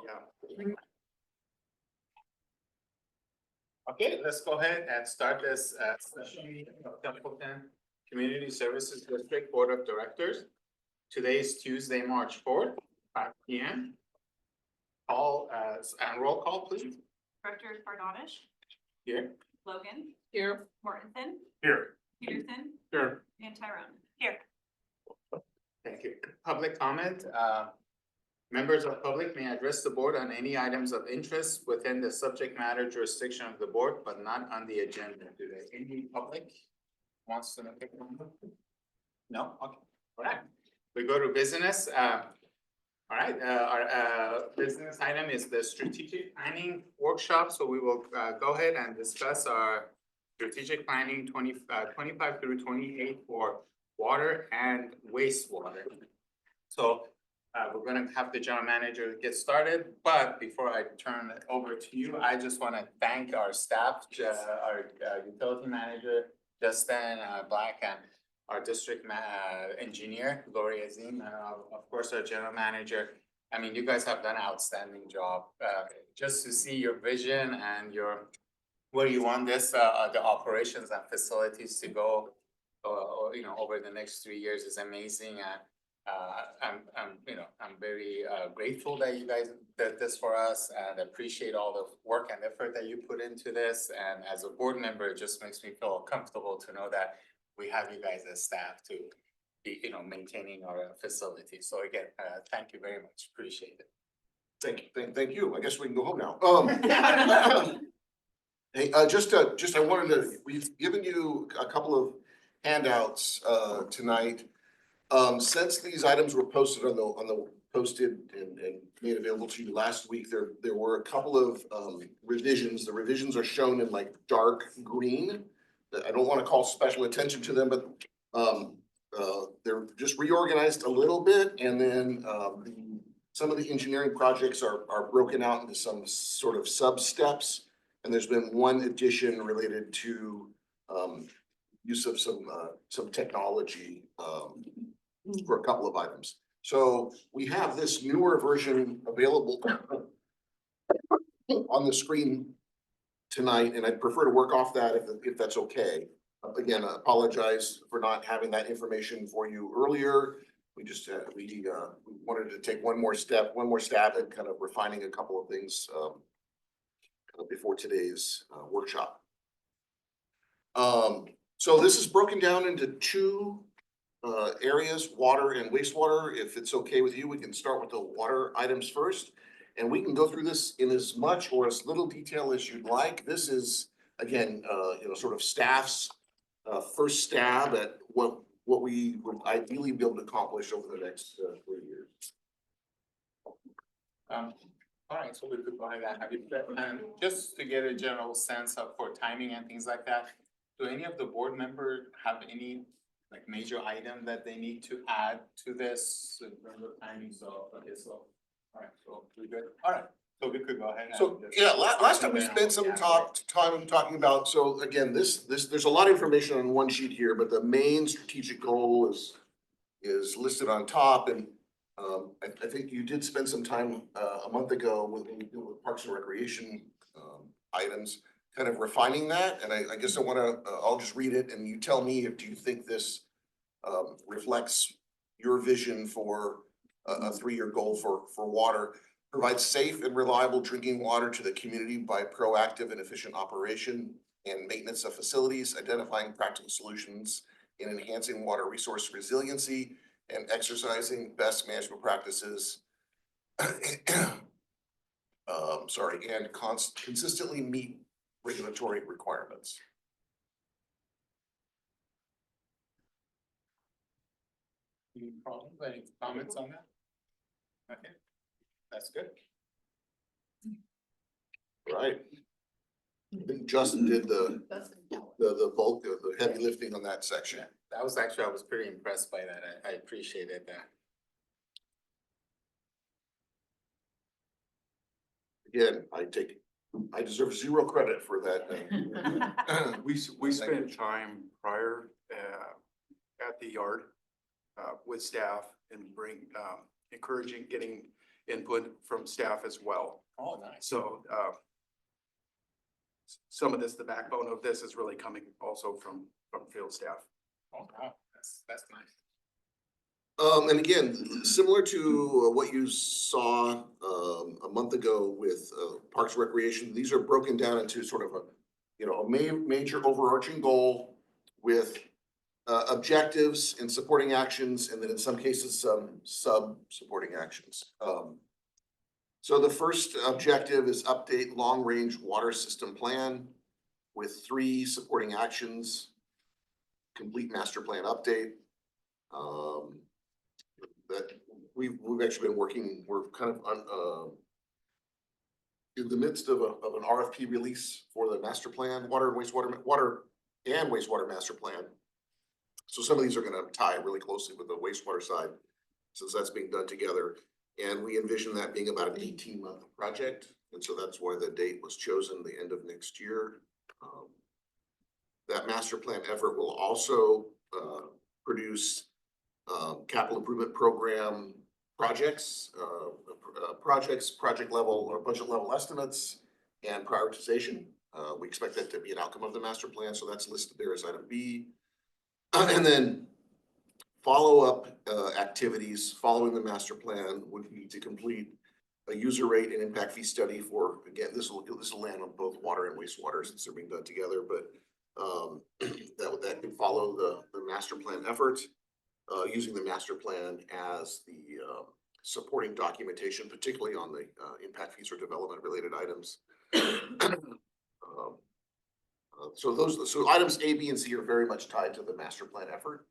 Yeah. Okay, let's go ahead and start this special meeting of Templeton Community Services District Board of Directors. Today is Tuesday, March 4th, 5 p.m. Call and roll call, please. Directors Bardonish, Here. Logan, Here. Mortensen, Here. Peterson, Here. and Tyrone. Here. Thank you. Public comment. Members of public may address the board on any items of interest within the subject matter jurisdiction of the board, but not on the agenda today. Any public wants to make a comment? No? Okay. All right. We go to business. All right, our business item is the strategic planning workshop. So we will go ahead and discuss our strategic planning 25 through 28 for water and wastewater. So we're gonna have the general manager get started, but before I turn it over to you, I just wanna thank our staff, our utility manager, Justin Black, and our district engineer, Lori Azim, and of course, our general manager. I mean, you guys have done an outstanding job. Just to see your vision and where you want this, the operations and facilities to go, over the next 3 years is amazing. And I'm very grateful that you guys did this for us and appreciate all the work and effort that you put into this. And as a board member, it just makes me feel comfortable to know that we have you guys as staff to be, maintaining our facility. So again, thank you very much. Appreciate it. Thank you. I guess we can go home now. Hey, I wanted to, we've given you a couple of handouts, tonight. Since these items were posted on the posted and made available to you last week, there were a couple of, revisions. The revisions are shown in like dark green. I don't want to call special attention to them, but, they're just reorganized a little bit, and then, some of the engineering projects are broken out into some sort of sub-steps. And there's been one addition related to, use of some technology, for a couple of items. So we have this newer version available on the screen tonight, and I'd prefer to work off that if that's okay. Again, I apologize for not having that information for you earlier. We just, we wanted to take one more stab at kind of refining a couple of things, before today's workshop. So this is broken down into two areas, water and wastewater. If it's okay with you, we can start with the water items first. And we can go through this in as much or as little detail as you'd like. This is, again, sort of staff's first stab at what we would ideally be able to accomplish over the next 3 years. All right, so we could go ahead and have you, just to get a general sense of for timing and things like that. Do any of the board members have any like major item that they need to add to this in terms of timing? So, okay, so, all right, so we good? All right, so we could go ahead. So, yeah, last time we spent some time talking about, so again, there's a lot of information on one sheet here, but the main strategic goal is listed on top. And I think you did spend some time a month ago with Parks and Recreation items, kind of refining that. And I guess I'll just read it and you tell me if do you think this reflects your vision for a 3-year goal for water. Provide safe and reliable drinking water to the community by proactive and efficient operation and maintenance of facilities, identifying practical solutions in enhancing water resource resiliency and exercising best management practices. And consistently meet regulatory requirements. Any problems, any comments on that? Okay, that's good. Right. I think Justin did the bulk of the heavy lifting on that section. Yeah, that was actually, I was pretty impressed by that. I appreciated that. Again, I deserve 0 credit for that. We spent time prior at the yard with staff and encouraging getting input from staff as well. Oh, nice. So, some of this, the backbone of this is really coming also from field staff. Oh, wow, that's nice. And again, similar to what you saw a month ago with Parks and Recreation, these are broken down into sort of a, you know, a major overarching goal with objectives and supporting actions, and then in some cases, some sub-supporting actions. So the first objective is update long-range water system plan with 3 supporting actions. Complete master plan update. That we've actually been working, we're kind of on, in the midst of an RFP release for the master plan, water and wastewater master plan. So some of these are gonna tie really closely with the wastewater side, since that's being done together. And we envision that being about an 18-month project, and so that's why the date was chosen, the end of next year. That master plan effort will also produce capital improvement program projects, project level or budget level estimates and prioritization. We expect that to be an outcome of the master plan, so that's listed there as item B. And then follow-up activities following the master plan would be to complete a user rate and impact fee study for, again, this will land on both water and wastewater since they're being done together, but that could follow the master plan effort, using the master plan as the supporting documentation, particularly on the impact fees or development related items. So items A, B, and C are very much tied to the master plan effort.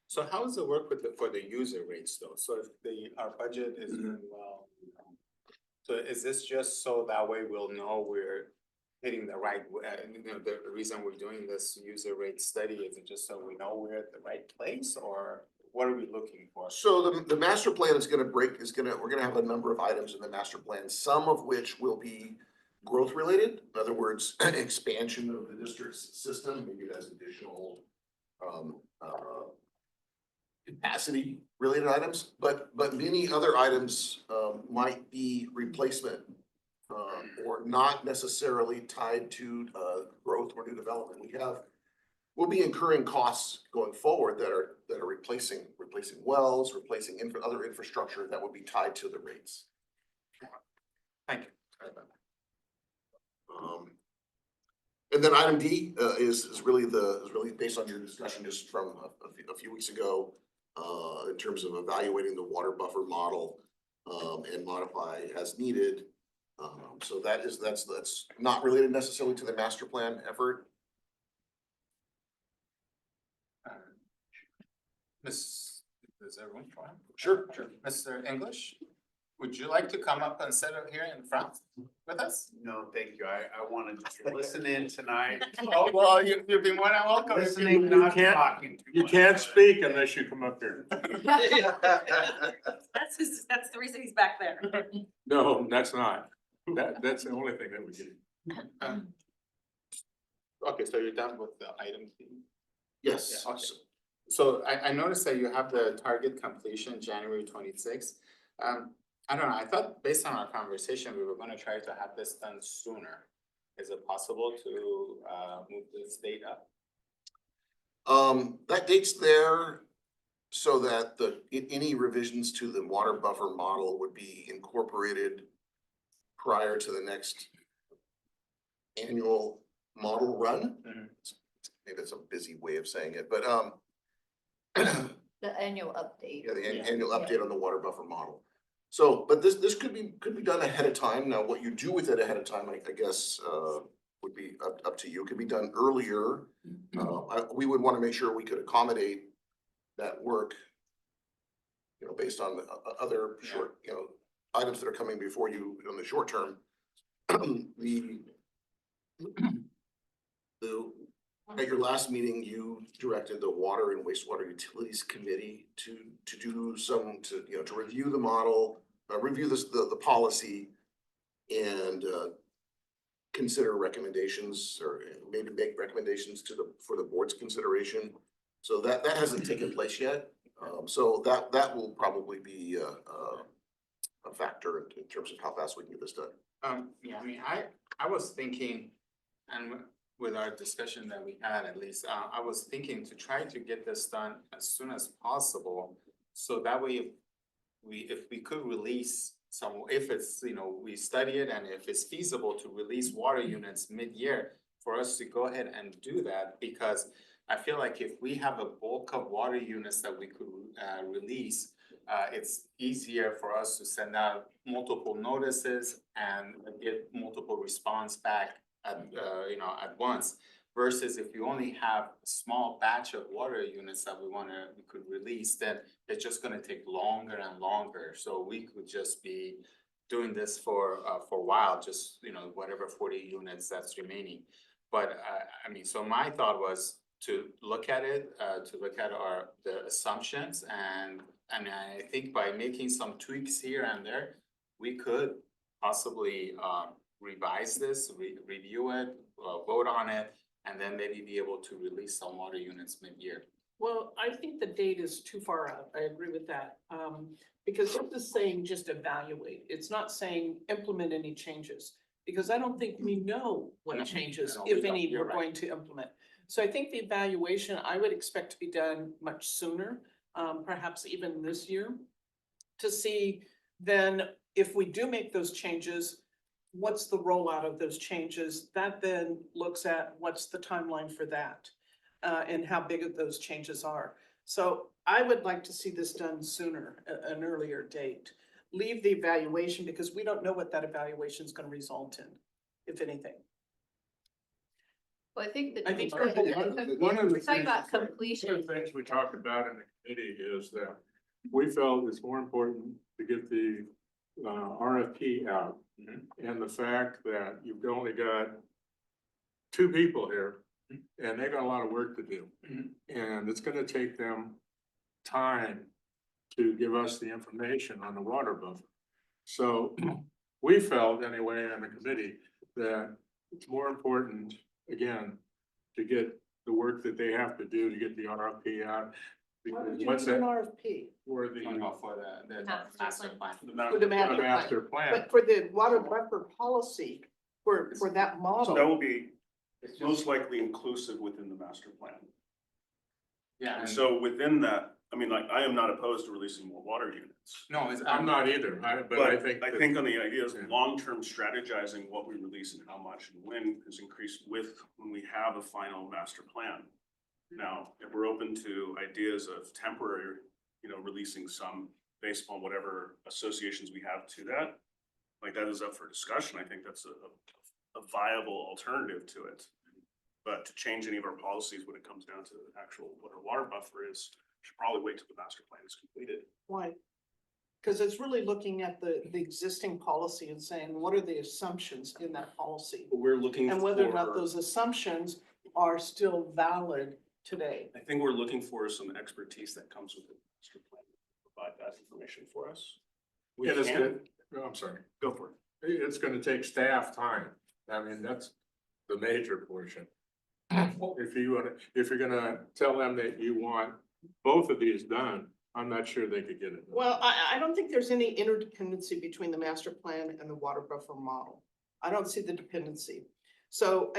So how does it work with for the user rates though? So if our budget is doing well, so is this just so that way we'll know we're hitting the right, the reason we're doing this user rate study, is it just so we know we're at the right place, or what are we looking for? So the master plan is gonna we're gonna have a number of items in the master plan, some of which will be growth related. In other words, expansion of the district's system, maybe it has additional capacity related items, but many other items might be replacement or not necessarily tied to growth or new development. We'll be incurring costs going forward that are replacing wells, replacing other infrastructure that would be tied to the rates. Thank you. Sorry about that. And then item D is really based on your discussion just from a few weeks ago in terms of evaluating the water buffer model and modify as needed. So that's not related necessarily to the master plan effort. Is there room for him? Sure. Mr. English, would you like to come up and sit here in front with us? No, thank you. I wanted to listen in tonight. Oh, well, you've been more than welcome. if Listening, you- not can't- talking. too You much. can't speak unless you come up here. That's the reason he's back there. No, that's not. That's the only thing that we do. Okay, so you're done with the item D? Yes. Yeah, okay. So I noticed that you have the target completion January 26th. I don't know, I thought based on our conversation, we were gonna try to have this done sooner. Is it possible to move this date up? That date's there so that any revisions to the water buffer model would be incorporated prior to the next annual model run. Mhm. Maybe that's a busy way of saying it, but The annual update. yeah, the Yeah. annual update on the water buffer model. So, but this could be done ahead of time. Now, what you do with it ahead of time, I guess, would be up to you. It could be done earlier. We would want to make sure we could accommodate that work, you know, based on the other short, you know, items that are coming before you in the short term. At your last meeting, you directed the Water and Wastewater Utilities Committee to review the model, review the policy and consider recommendations or maybe make recommendations for the board's consideration. So that hasn't taken place yet. So that will probably be a factor in terms of how fast we can get this done. Yeah, I mean, I was thinking, and with our discussion that we had at least, I was thinking to try to get this done as soon as possible. So that way, if we could release some, if it's, we study it and if it's feasible to release water units mid-year, for us to go ahead and do that, because I feel like if we have a bulk of water units that we could release, it's easier for us to send out multiple notices and get multiple response back at, at once. Versus if you only have a small batch of water units that we could release, then it's just gonna take longer and longer. So we could just be doing this for a while, just, whatever 40 units that's remaining. But I mean, so my thought was to look at it, to look at the assumptions, and I think by making some tweaks here and there, we could possibly revise this, review it, vote on it, and then maybe be able to release some water units mid-year. Well, I think the date is too far out. I agree with that. Because this is saying just evaluate. It's not saying implement any changes. Because I don't think we know what No, changes, no, we if don't. any, You're we're right. going to implement. So I think the evaluation, I would expect to be done much sooner, perhaps even this year. To see then if we do make those changes, what's the rollout of those changes? That then looks at what's the timeline for that, and how big of those changes are. So I would like to see this done sooner, an earlier date. Leave the evaluation because we don't know what that evaluation is gonna result in, if anything. Well, I think that. I think One of the We're talking about things- One completion. of the things we talked about in the committee is that we felt it's more important to get the RFP out. And the fact that you've only got two people here and they got a lot of work to do. And it's gonna take them time to give us the information on the water buffer. So we felt anyway in the committee that it's more important, again, to get the work that they have to do to get the RFP out. Why Because would you once do an that, RFP? for the For the Master master plan. plan. For the master plan. master plan. But for the water buffer policy, for that So that model, will be most likely inclusive within the master plan. Yeah, And and so within that, I mean, like, I am not opposed to releasing more water units. no, it's. I'm not either, but I think. I that- think on the ideas of Yeah. long-term strategizing what we release and how much and when is increased with when we have a final master plan. Now, if we're open to ideas of temporary, releasing some based on whatever associations we have to that, like that is up for discussion. I think that's a viable alternative to it. But to change any of our policies when it comes down to actual what our water buffer is, should probably wait till the master plan is completed. why? Because it's really looking at the existing policy and saying, what are the assumptions in that policy? But we're looking And whether or not those assumptions are still valid today. I think we're looking for some expertise that comes with the master plan, to provide that information for us. We And it's can, good, I'm sorry, go for it. it's gonna take staff time, I mean, that's the major portion. If you're gonna tell them that you want both of these done, I'm not sure they could get it done. Well, I don't think there's any interdependency between the master plan and the water buffer model. I don't see the dependency. So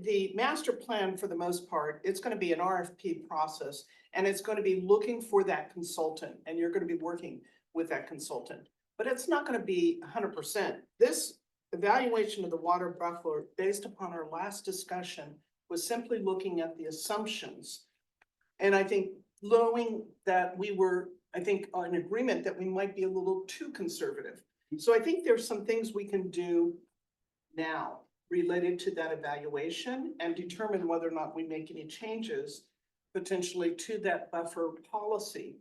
the master plan, for the most part, it's gonna be an RFP process, and it's gonna be looking for that consultant, and you're gonna be working with that consultant. But it's not gonna be 100%. This evaluation of the water buffer, based upon our last discussion, was simply looking at the assumptions. And I think knowing that we were, I think, in agreement that we might be a little too conservative. So I think there's some things we can do now related to that evaluation and determine whether or not we make any changes potentially to that buffer policy.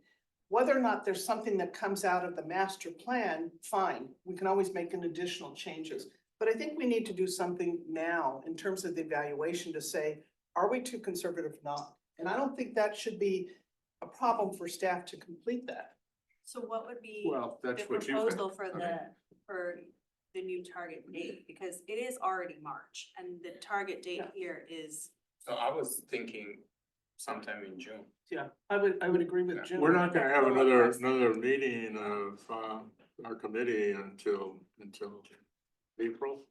Whether or not there's something that comes out of the master plan, fine, we can always make an additional changes. But I think we need to do something now in terms of the evaluation to say, are we too conservative or not? And I don't think that should be a problem for staff to complete that. So what would be Well, the that's what you think. proposal for Okay. for the new target date? Because it is already March and the target date Yeah. here is, So I was thinking sometime in June. Yeah, I would agree with Jim. We're not gonna have another meeting of, our committee until April.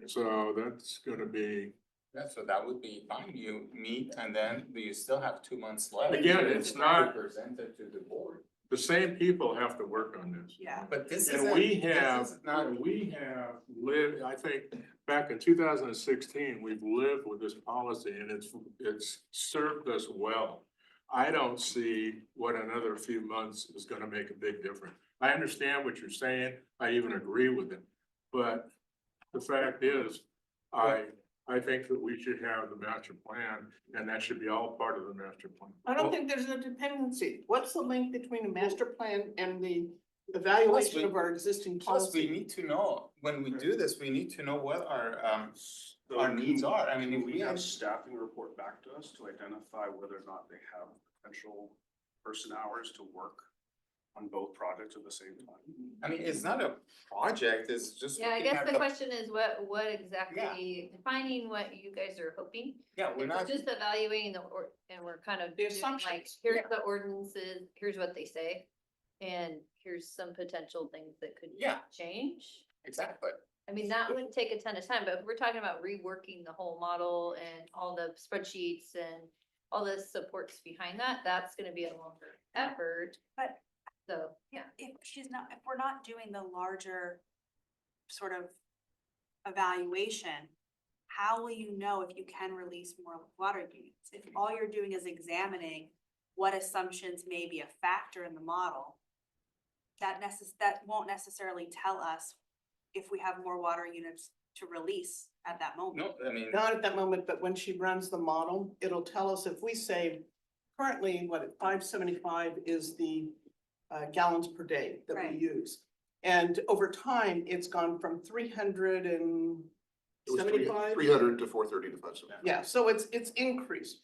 So that's gonna be, Yeah, so that would be fine. You meet and then you still have 2 months left. Again, it's not- Presented to the board. the same people have to work on this. Yeah. But this And isn't- we this have, is not, we have lived, I think, back in 2016, we've lived with this policy and it's served us well. I don't see what another few months is gonna make a big difference. I understand what you're saying, I even agree with it, but the fact is, I think that we should have the master plan, and that should be all part of the master plan. I don't think there's a dependency. What's the link between the master plan and the evaluation of our existing plus we policy? need to know, when we do this, we need to know what our needs are. I mean, if We we have have, staffing report back to us to identify whether or not they have potential person hours to work on both projects at the same time. I mean, it's not a project, it's just. Yeah, I looking guess at the question is what Yeah. exactly, defining what you guys are hoping. Yeah, we're If not, it's just evaluating and we're kind of The doing like, assumptions. here's the ordinances, here's what they say. And here's some potential things that could Yeah. change. exactly. I mean, that wouldn't take a ton of time, but if we're talking about reworking the whole model and all the spreadsheets and all the supports behind that, that's gonna be a longer effort. But- So, yeah. If we're not doing the larger sort of evaluation, how will you know if you can release more water units? If all you're doing is examining what assumptions may be a factor in the model, that won't necessarily tell us if we have more water units to release at that moment. No, I mean, Not at that moment, but when she runs the model, it'll tell us if we say currently, what, 575 is the gallons per day that we Right. use. And over time, it's gone from 375. 300 to 430 to 570. Yeah, so it's increased.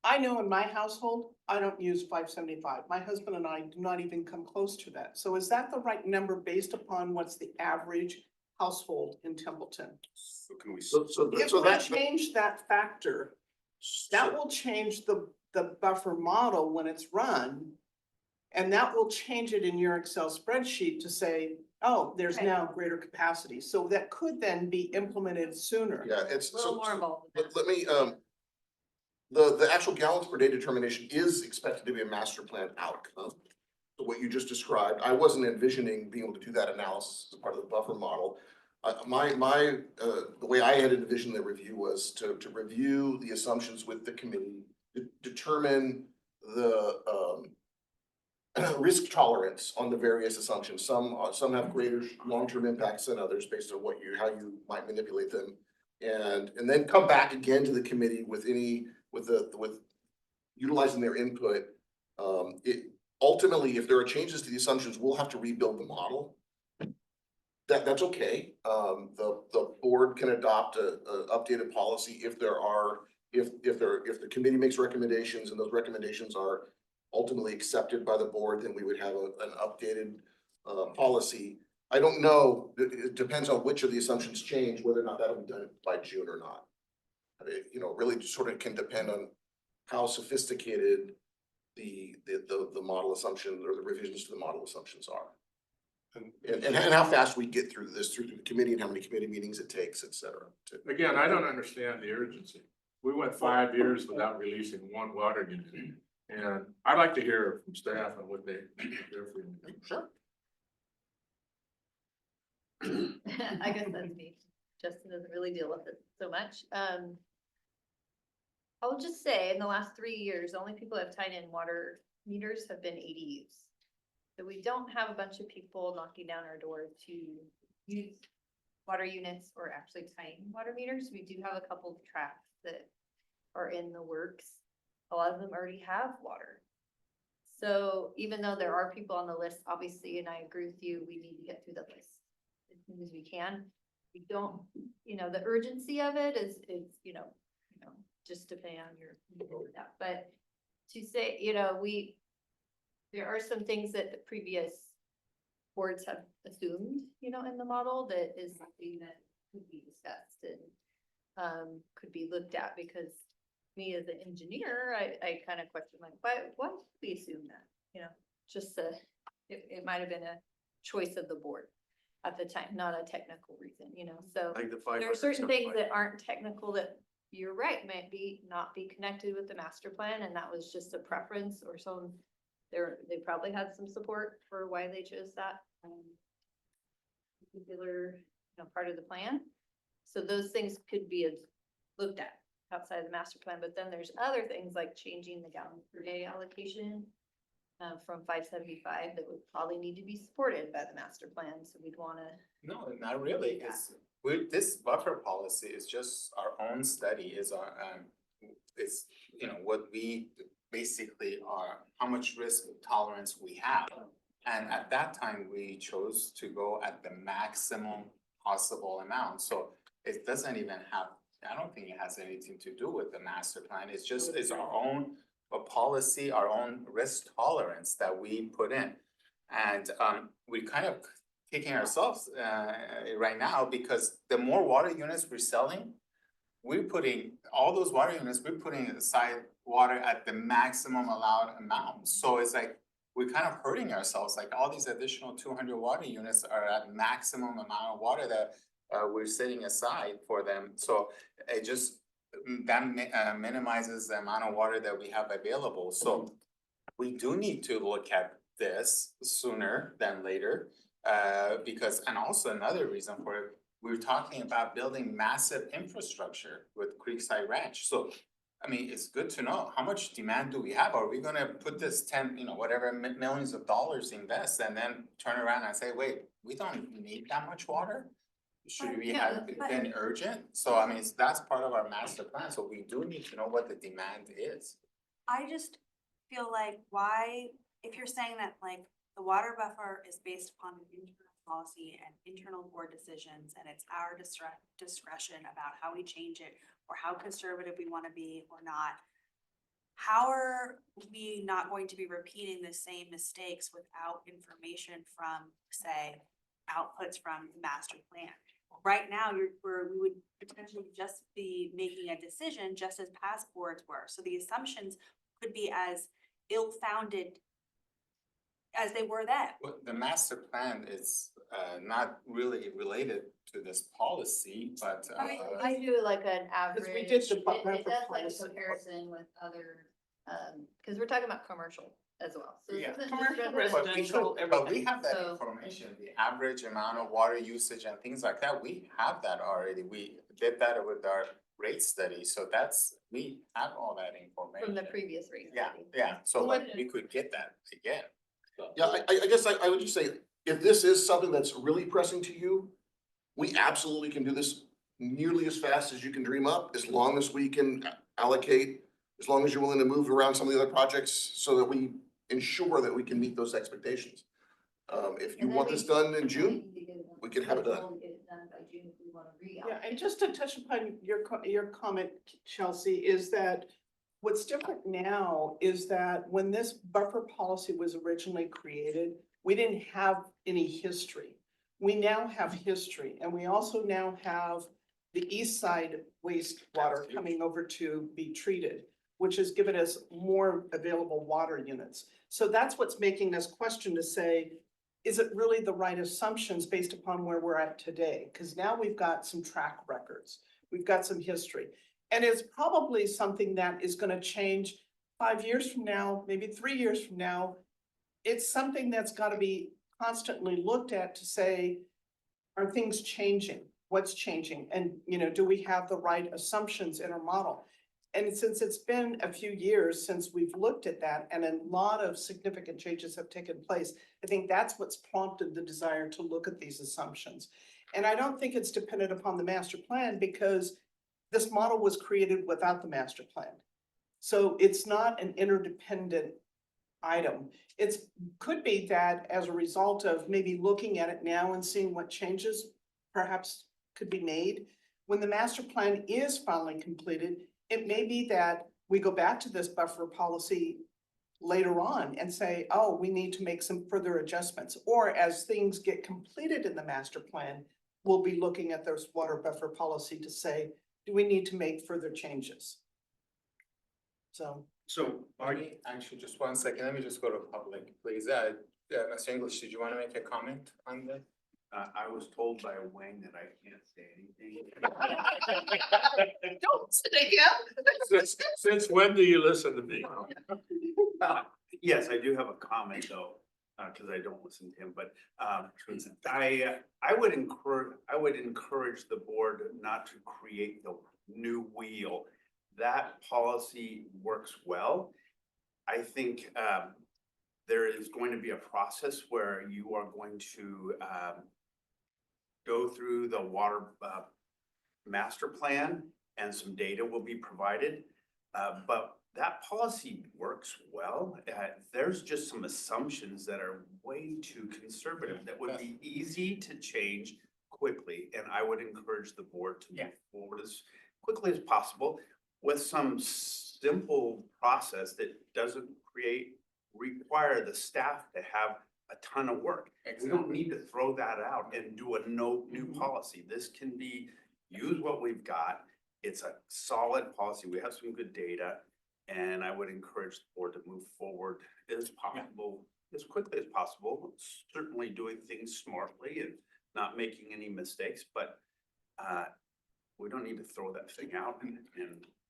I know in my household, I don't use 575. My husband and I do not even come close to that. So is that the right number based upon what's the average household in Templeton? So can we? So If so we that. change that factor, that will change the buffer model when it's run. And that will change it in your Excel spreadsheet to say, oh, there's Right. now greater capacity. So that could then be implemented sooner. Yeah, it's. A little so- more so involved. in Let me, the actual gallons per day determination is expected to be a master plan outcome. So what you just described, I wasn't envisioning being able to do that analysis as part of the buffer model. The way I had envisioned the review was to review the assumptions with the committee, determine the, risk tolerance on the various assumptions. Some have greater long-term impacts than others based on how you might manipulate them. And then come back again to the committee with utilizing their input. Ultimately, if there are changes to the assumptions, we'll have to rebuild the model. That's okay. The board can adopt a updated policy if the committee makes recommendations and those recommendations are ultimately accepted by the board, then we would have an updated policy. I don't know, it depends on which of the assumptions change, whether or not that'll be done by June or not. Really just sort of can depend on how sophisticated the model assumption or the revisions to the model assumptions are. And how fast we get through through the committee and how many committee meetings it takes, et cetera. Again, I don't understand the urgency. We went 5 years without releasing one water unit. And I'd like to hear from staff on what their feeling. Sure. I guess that's me. Justin doesn't really deal with it so much. I'll just say, in the last 3 years, the only people that have tied in water meters have been ADUs. So we don't have a bunch of people knocking down our door to use water units or actually tying water meters. We do have a couple of tracks that are in the works. A lot of them already have water. So even though there are people on the list, obviously, and I agree with you, we need to get through the list as soon as we can. We don't, the urgency of it is, just depending on your, that, but to say, there are some things that the previous boards have assumed, in the model that is something that could be discussed and, could be looked at because me as an engineer, I kind of question like, why would we assume that? You know, just it might have been a choice of the board at the time, not a technical reason, you know, so. Like the There are certain things that aren't technical that you're right, might not be connected with the master plan, and that was just a preference or some. They probably had some support for why they chose that particular, part of the plan. So those things could be looked at outside the master plan, but then there's other things like changing the gallon per day allocation from 575 that would probably need to be supported by the master plan, so we'd wanna. No, not really, because this buffer policy is just our own study, is our, is, what we basically are, how much risk tolerance we have. And at that time, we chose to go at the maximum possible amount, so it doesn't even have, I don't think it has anything to do with the master plan, it's just, it's our own policy, our own risk tolerance that we put in. And we kind of kicking ourselves right now, because the more water units we're selling, we're putting, all those water units, we're putting aside water at the maximum allowed amount. So it's like, we're kind of hurting ourselves, like all these additional 200 water units are at maximum amount of water that we're setting aside for them. So it just, that minimizes the amount of water that we have available. So we do need to look at this sooner than later. Because, and also another reason for it, we're talking about building massive infrastructure with Creekside Ranch. So, I mean, it's good to know how much demand do we have? Are we gonna put this whatever millions of dollars invest and then turn around and say, wait, we don't need that much water? Should we have been urgent? So I mean, that's part of our master plan, so we do need to know what the demand is. I just feel like why, if you're saying that like the water buffer is based upon an internal policy and internal board decisions, and it's our discretion about how we change it or how conservative we want to be or not, how are we not going to be repeating the same mistakes without information from, say, outputs from the master plan? Right now, we would potentially just be making a decision just as past boards were. So the assumptions could be as ill-founded as they were then. Well, the master plan is not really related to this policy, but I do like an average. we did the It buffer does like a policy. comparison with other, cause we're talking about commercial as well. So this Yeah. isn't just Commercial, residential. but we have that So- information, the average amount of water usage and things like that, we have that already. We did that with our rate study, so we have all that information. From the previous rate. Yeah, study. yeah, so like we could get that again. So- Yeah, I guess I would just say, if this is something that's really pressing to you, we absolutely can do this nearly as fast as you can dream up, as long as we can allocate, as long as you're willing to move around some of the other projects so that we ensure that we can meet those expectations. If you And then want this done in we June, need to get it done. we can have it done. We'll get it done by June if we wanna Yeah, and just to touch upon your comment, Chelsea, is that what's different now is that when this buffer policy was originally created, we didn't have any history. We now have history, and we also now have the east side wastewater coming over to be treated, which has given us more available water units. So that's what's making us question to say, is it really the right assumptions based upon where we're at today? Because now we've got some track records, we've got some history. And it's probably something that is gonna change 5 years from now, maybe 3 years from now. It's something that's gotta be constantly looked at to say, are things changing? What's changing? And, do we have the right assumptions in our model? And since it's been a few years since we've looked at that and a lot of significant changes have taken place, I think that's what's prompted the desire to look at these assumptions. And I don't think it's dependent upon the master plan because this model was created without the master plan. So it's not an interdependent item. It could be that as a result of maybe looking at it now and seeing what changes perhaps could be made, when the master plan is finally completed, it may be that we go back to this buffer policy later on and say, oh, we need to make some further adjustments. Or as things get completed in the master plan, we'll be looking at this water buffer policy to say, do we need to make further changes? So Actually, just one second, let me just go to public, please. Mr. English, did you want to make a comment on this? I was told by Wayne that I can't say anything. Don't say it. since when do you listen to me? Yes, I do have a comment though, cause I don't listen to him, but, I would encourage the board not to create the new wheel. That policy works well. I think, there is going to be a process where you are going to, go through the water, master plan and some data will be provided. But that policy works well. There's just some assumptions that are way too conservative that would be easy to change quickly. And I would encourage the board to move forward as quickly as possible with some simple process that doesn't require the staff to have a ton of work. We don't need to throw that out and do a new policy. This can be, use what we've got. It's a solid policy. We have some good data. And I would encourage the board to move forward as possible, as quickly as possible. Certainly doing things smartly and not making any mistakes, but we don't need to throw that thing out and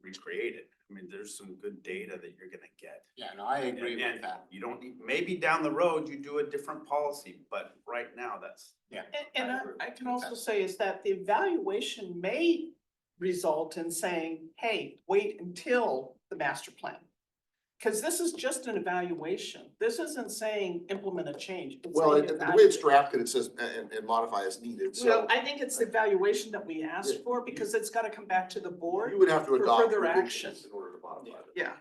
recreate it. I mean, there's some good data that you're gonna get. Yeah, no, I agree And with that. you don't need, maybe down the road you do a different policy, but right now that's. And I can also say is that the evaluation may result in saying, hey, wait until the master plan. Cause this is just an evaluation. This isn't saying implement a change. It's Well, saying the way it's evaluate. drafted, it says, and modify as needed, Well, so I think it's the evaluation that we asked for because it's gotta come back to the board. you would have to for adopt further revisions action. in order to modify it. Yeah.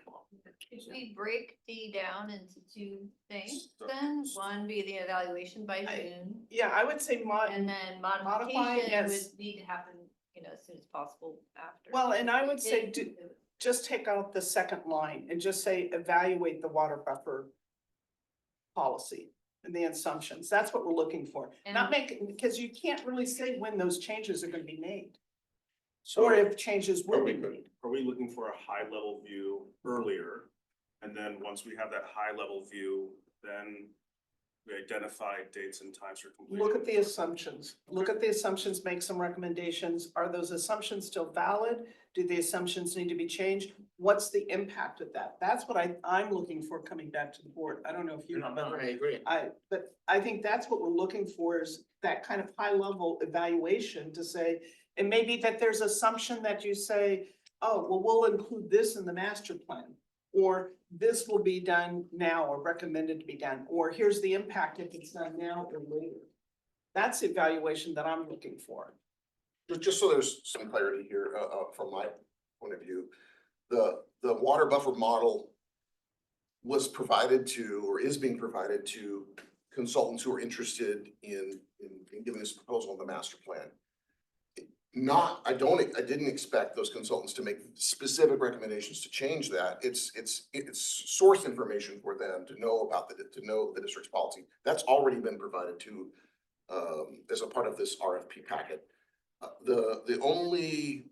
Could we break D down into two things then? One be the evaluation by June, Yeah, I would say and then modify modification as- would need to happen, as soon as possible after. well, and I would say It- just take out the second line and just say evaluate the water buffer policy and the assumptions. That's what we're looking for. Not And- make, because you can't really say when those changes are gonna be made. So Or if changes will are be we, made. are we looking for a high level view earlier? And then once we have that high level view, then we identify dates and times for completion? Look at the assumptions. Look at the assumptions, make some recommendations. Are those assumptions still valid? Do the assumptions need to be changed? What's the impact of that? That's what I'm looking for coming back to the board. I don't know if you. No, I agree. But I think that's what we're looking for is that kind of high level evaluation to say, and maybe that there's assumption that you say, oh, well, we'll include this in the master plan. Or this will be done now or recommended to be done, or here's the impact if it's done now or later. That's the evaluation that I'm looking for. Just so there's some clarity here, from my point of view, the water buffer model was provided to, or is being provided to consultants who are interested in giving this proposal on the master plan. I didn't expect those consultants to make specific recommendations to change that. It's source information for them to know about to know the district's policy. That's already been provided to, as a part of this RFP packet. The only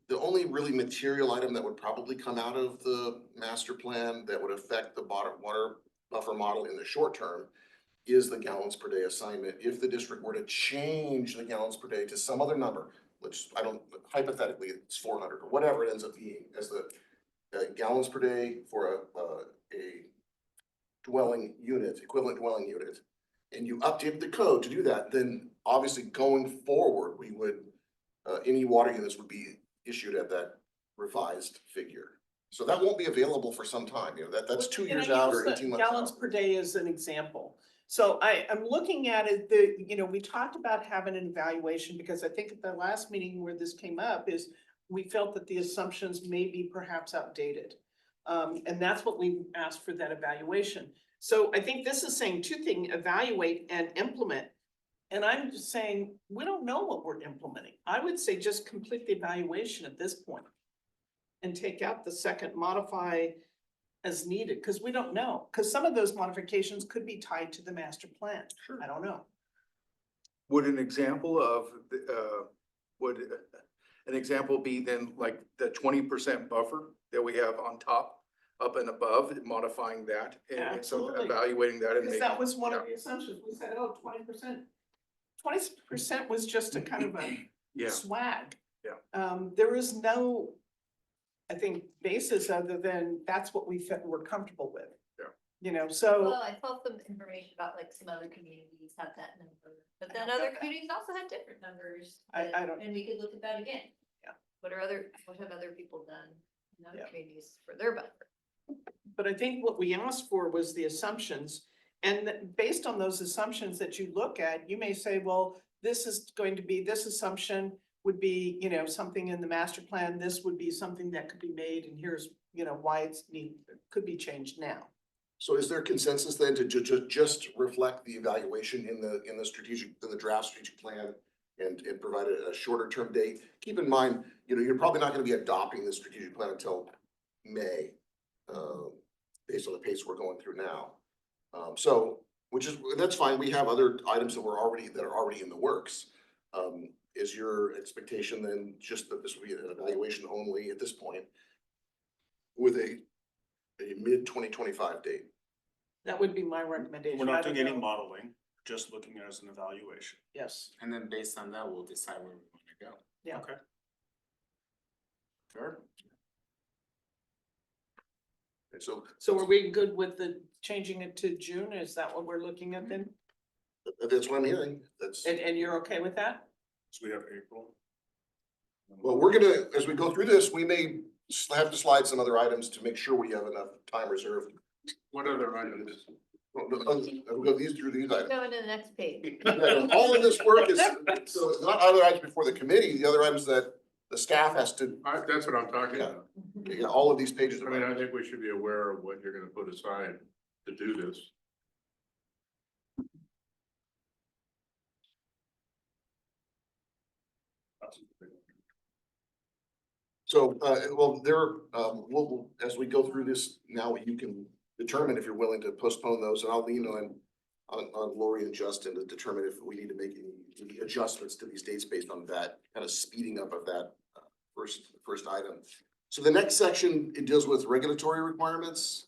really material item that would probably come out of the master plan that would affect the water buffer model in the short term is the gallons per day assignment. If the district were to change the gallons per day to some other number, which hypothetically, it's 400 or whatever it ends up being as the gallons per day for a dwelling unit, equivalent dwelling unit, and you update the code to do that, then obviously going forward, we would, any water units would be issued at that revised figure. So that won't be available for some time, that's 2 And years I out use or the 18 months out. Gallons per day is an example. So I'm looking at it, we talked about having an evaluation because I think at the last meeting where this came up is we felt that the assumptions may be perhaps outdated. And that's what we asked for that evaluation. So I think this is saying two things, evaluate and implement. And I'm just saying, we don't know what we're implementing. I would say just complete the evaluation at this point. And take out the second modify as needed, because we don't know, because some of those modifications could be tied to the master plan. Sure. I don't know. Would an example of, would an example be then like the 20% buffer that we have on top up and above, modifying that and so Absolutely. evaluating that and Because making. that was one of yeah, the assumptions. We said, oh, 20%. 20% was just a kind of a Yeah, swag. Yeah. There is no, I think, basis other than that's what we felt we're comfortable with. Yeah. You know, so, Well, I saw some information about like some other communities have that number, but then other communities also have different numbers. I that- don't- And we could look at that again. Yeah. What have other people done in other Yeah. communities for their buffer? but I think what we asked for was the assumptions. And based on those assumptions that you look at, you may say, well, this is going to be, this assumption would be, you know, something in the master plan. This would be something that could be made, and here's, you know, why could be changed now. So is there consensus then to just reflect the evaluation in the draft strategic plan and provide a shorter term date? Keep in mind, you know, you're probably not gonna be adopting the strategic plan until May, based on the pace we're going through now. That's fine. We have other items that are already in the works. Is your expectation then just that this will be an evaluation only at this point with a mid-2025 date? That would be my recommendation. We're I not don't doing any know. modeling, just looking as an evaluation. Yes, And then based on that, we'll decide where we want to go. yeah. Okay. Sure. Okay, So are we good with the changing it to June? Is that what we're looking at then? that's what I'm hearing. And you're okay with that? So we have April. Well, we're gonna, as we go through this, we may have to slide some other items to make sure we have enough time reserved. What other items? We'll go through these items. Go into the next page. All of this work is, so it's not other items before the committee, the other items that the staff has to, That's what I'm talking about. yeah, all of these pages. I mean, I think we should be aware of what you're gonna put aside to do this. So, well, as we go through this, now you can determine if you're willing to postpone those, and I'll lean on Lori and Justin to determine if we need to make any adjustments to these dates based on that, kind of speeding up of that first item. So the next section, it deals with regulatory requirements.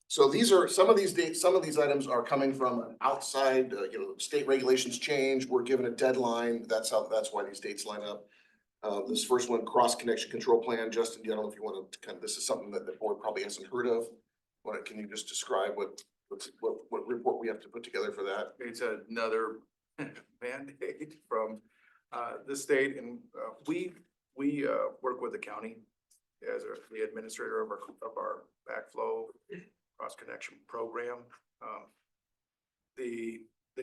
So these are, some of these dates, some of these items are coming from outside, state regulations change, we're given a deadline, that's why these dates line up. This first one, cross connection control plan, Justin, I don't know if you want to this is something that the board probably hasn't heard of. Can you just describe what report we have to put together for that? It's another mandate from the state, and we work with the county as the administrator of our backflow cross connection program. The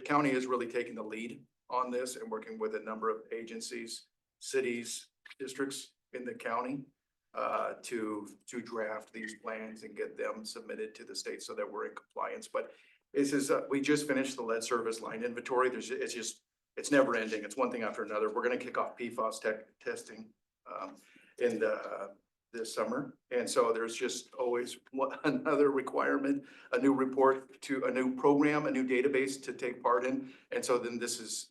county is really taking the lead on this and working with a number of agencies, cities, districts in the county to draft these plans and get them submitted to the state so that we're in compliance. But this is, we just finished the lead service line inventory. It's never ending. It's one thing after another. We're gonna kick off PFAS testing in this summer. And so there's just always another requirement, a new report to a new program, a new database to take part in. And so then this is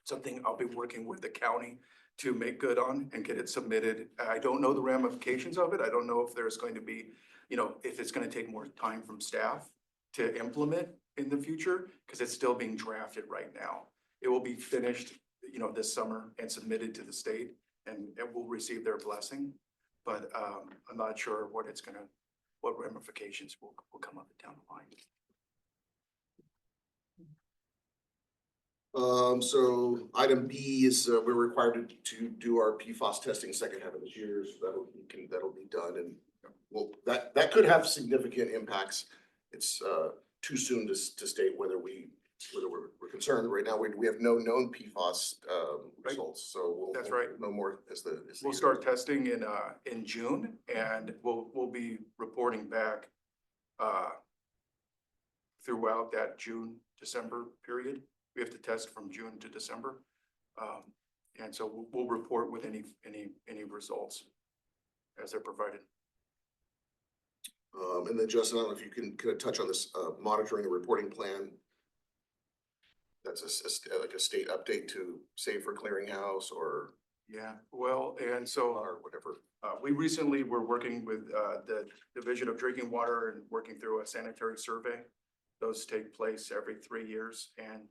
something I'll be working with the county to make good on and get it submitted. I don't know the ramifications of it. I don't know if there's going to be, if it's gonna take more time from staff to implement in the future, because it's still being drafted right now. It will be finished, this summer and submitted to the state, and it will receive their blessing. But I'm not sure what ramifications will come up down the line. So item B is, we're required to do our PFAS testing second half of this year, so that'll be done, and that could have significant impacts. It's too soon to state whether we're concerned. Right now, we have no known PFAS results, so That's right. we'll know more as the. We'll start testing in June, and we'll be reporting back throughout that June-December period. We have to test from June to December. And so we'll report with any results as they're provided. And then Justin, I don't know if you can kind of touch on this monitoring and reporting plan. That's like a state update to Safer Clearinghouse or Yeah, well, and so or whatever. We recently were working with the Division of Drinking Water and working through a sanitary survey. Those take place every 3 years, and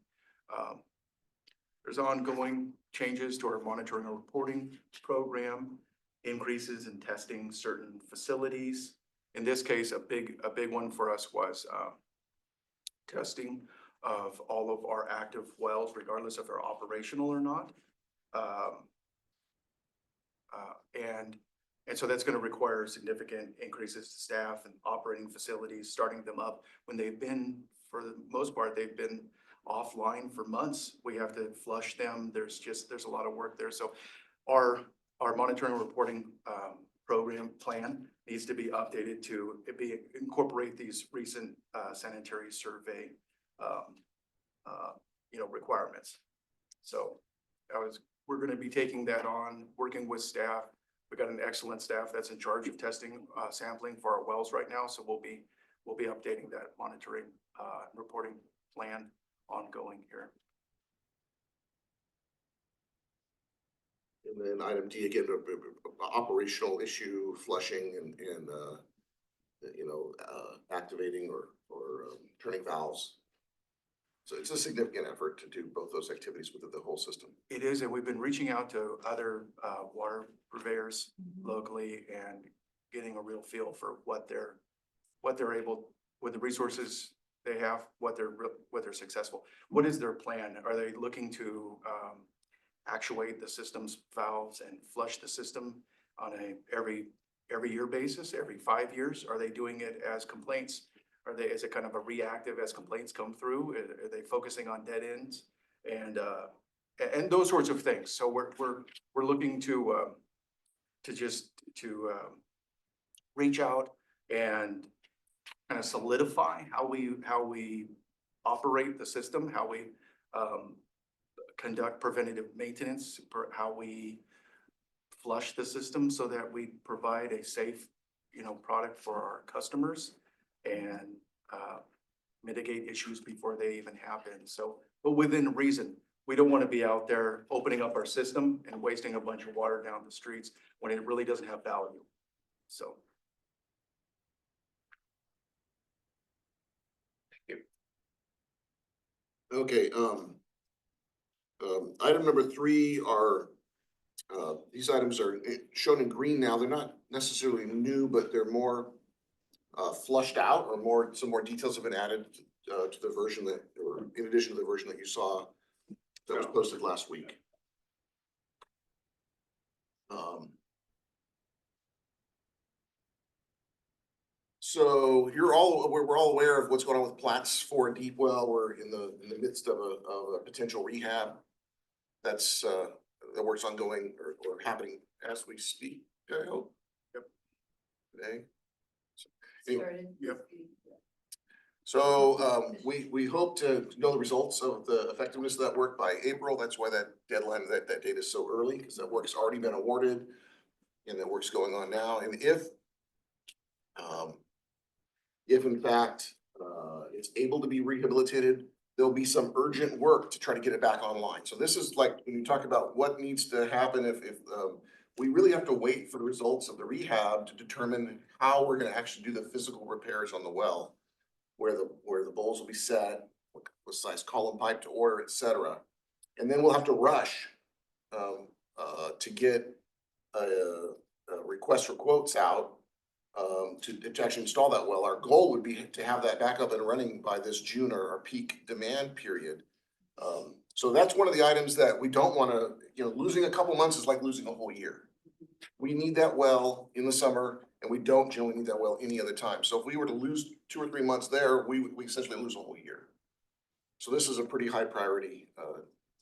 there's ongoing changes to our monitoring and reporting program, increases in testing certain facilities. In this case, a big one for us was testing of all of our active wells, regardless if they're operational or not. And so that's gonna require significant increases to staff and operating facilities, starting them up when they've been, for the most part, they've been offline for months. We have to flush them. There's a lot of work there. So our monitoring and reporting program plan needs to be updated to incorporate these recent sanitary survey requirements. So we're gonna be taking that on, working with staff. We've got an excellent staff that's in charge of testing, sampling for our wells right now, so we'll be updating that monitoring, reporting plan ongoing here. And then item D, again, operational issue, flushing and activating or turning valves. So it's a significant effort to do both those activities within the whole system. It is, and we've been reaching out to other water purveyors locally and getting a real feel for what they're able, with the resources they have, what they're successful. What is their plan? Are they looking to actuate the system's valves and flush the system on every year basis, every 5 years? Are they doing it as complaints? Is it kind of a reactive as complaints come through? Are they focusing on dead ends? And those sorts of things. So we're looking to reach out and kind of solidify how we operate the system, how we conduct preventative maintenance, how we flush the system so that we provide a safe, product for our customers and mitigate issues before they even happen. So, but within reason, we don't want to be out there opening up our system and wasting a bunch of water down the streets when it really doesn't have value. So. Okay, item number 3 are, these items are shown in green now. They're not necessarily new, but they're more flushed out, or some more details have been added to the version that, or in addition to the version that you saw that was posted last week. So we're all aware of what's going on with Platts 4 Deep Well. We're in the midst of a potential rehab. That's that work's ongoing or happening as we speak, I hope. Yep. Today. Anyway, Started. Yep. So we hope to know the results of the effectiveness of that work by April. That's why that deadline, that date is so early, because that work's already been awarded and that work's going on now. And if in fact it's able to be rehabilitated, there'll be some urgent work to try to get it back online. So this is like when you talk about what needs to happen if we really have to wait for the results of the rehab to determine how we're going to actually do the physical repairs on the well, where the bowls will be set, what size column pipe to order, et cetera. And then we'll have to rush to get a request for quotes out to actually install that well. Our goal would be to have that back up and running by this June, or our peak demand period. So that's one of the items that we don't want to, losing a couple months is like losing a whole year. We need that well in the summer, and we don't generally need that well any other time. So if we were to lose 2 or 3 months there, we essentially lose a whole year. So this is a pretty high priority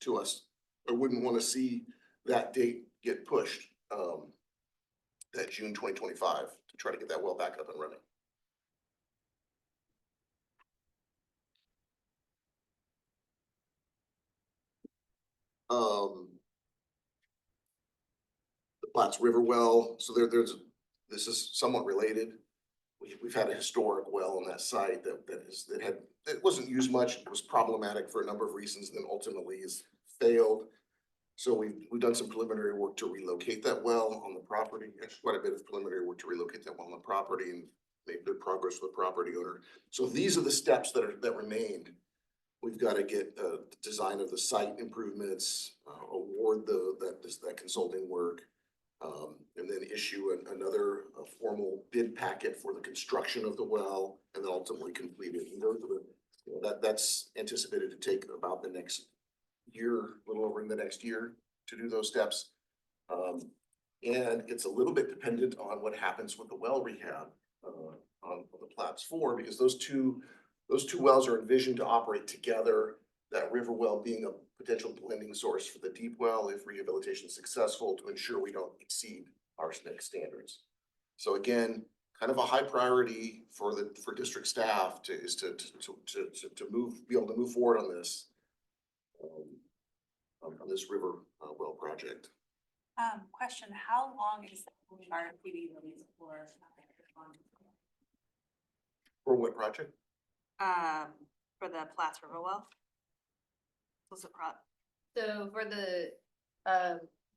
to us. I wouldn't want to see that date get pushed, that June 2025, to try to get that well back up and running. The Platts River well, so this is somewhat related. We've had a historic well on that site that wasn't used much. It was problematic for a number of reasons, and then ultimately has failed. So we've done some preliminary work to relocate that well on the property, actually quite a bit of preliminary work to relocate that well on the property and made good progress with the property owner. So these are the steps that remained. We've got to get design of the site improvements, award that consulting work. And then issue another formal bid packet for the construction of the well and then ultimately complete it. And those are that's anticipated to take about the next year, a little over in the next year to do those steps. And it's a little bit dependent on what happens with the well rehab on the Platts 4, because those two wells are envisioned to operate together. That river well being a potential blending source for the deep well if rehabilitation is successful to ensure we don't exceed arsenic standards. So again, kind of a high priority for district staff to be able to move forward on this. On this river well project. Question, how long is the RFP release for? For what project? For the Platts River well? Was it So for the,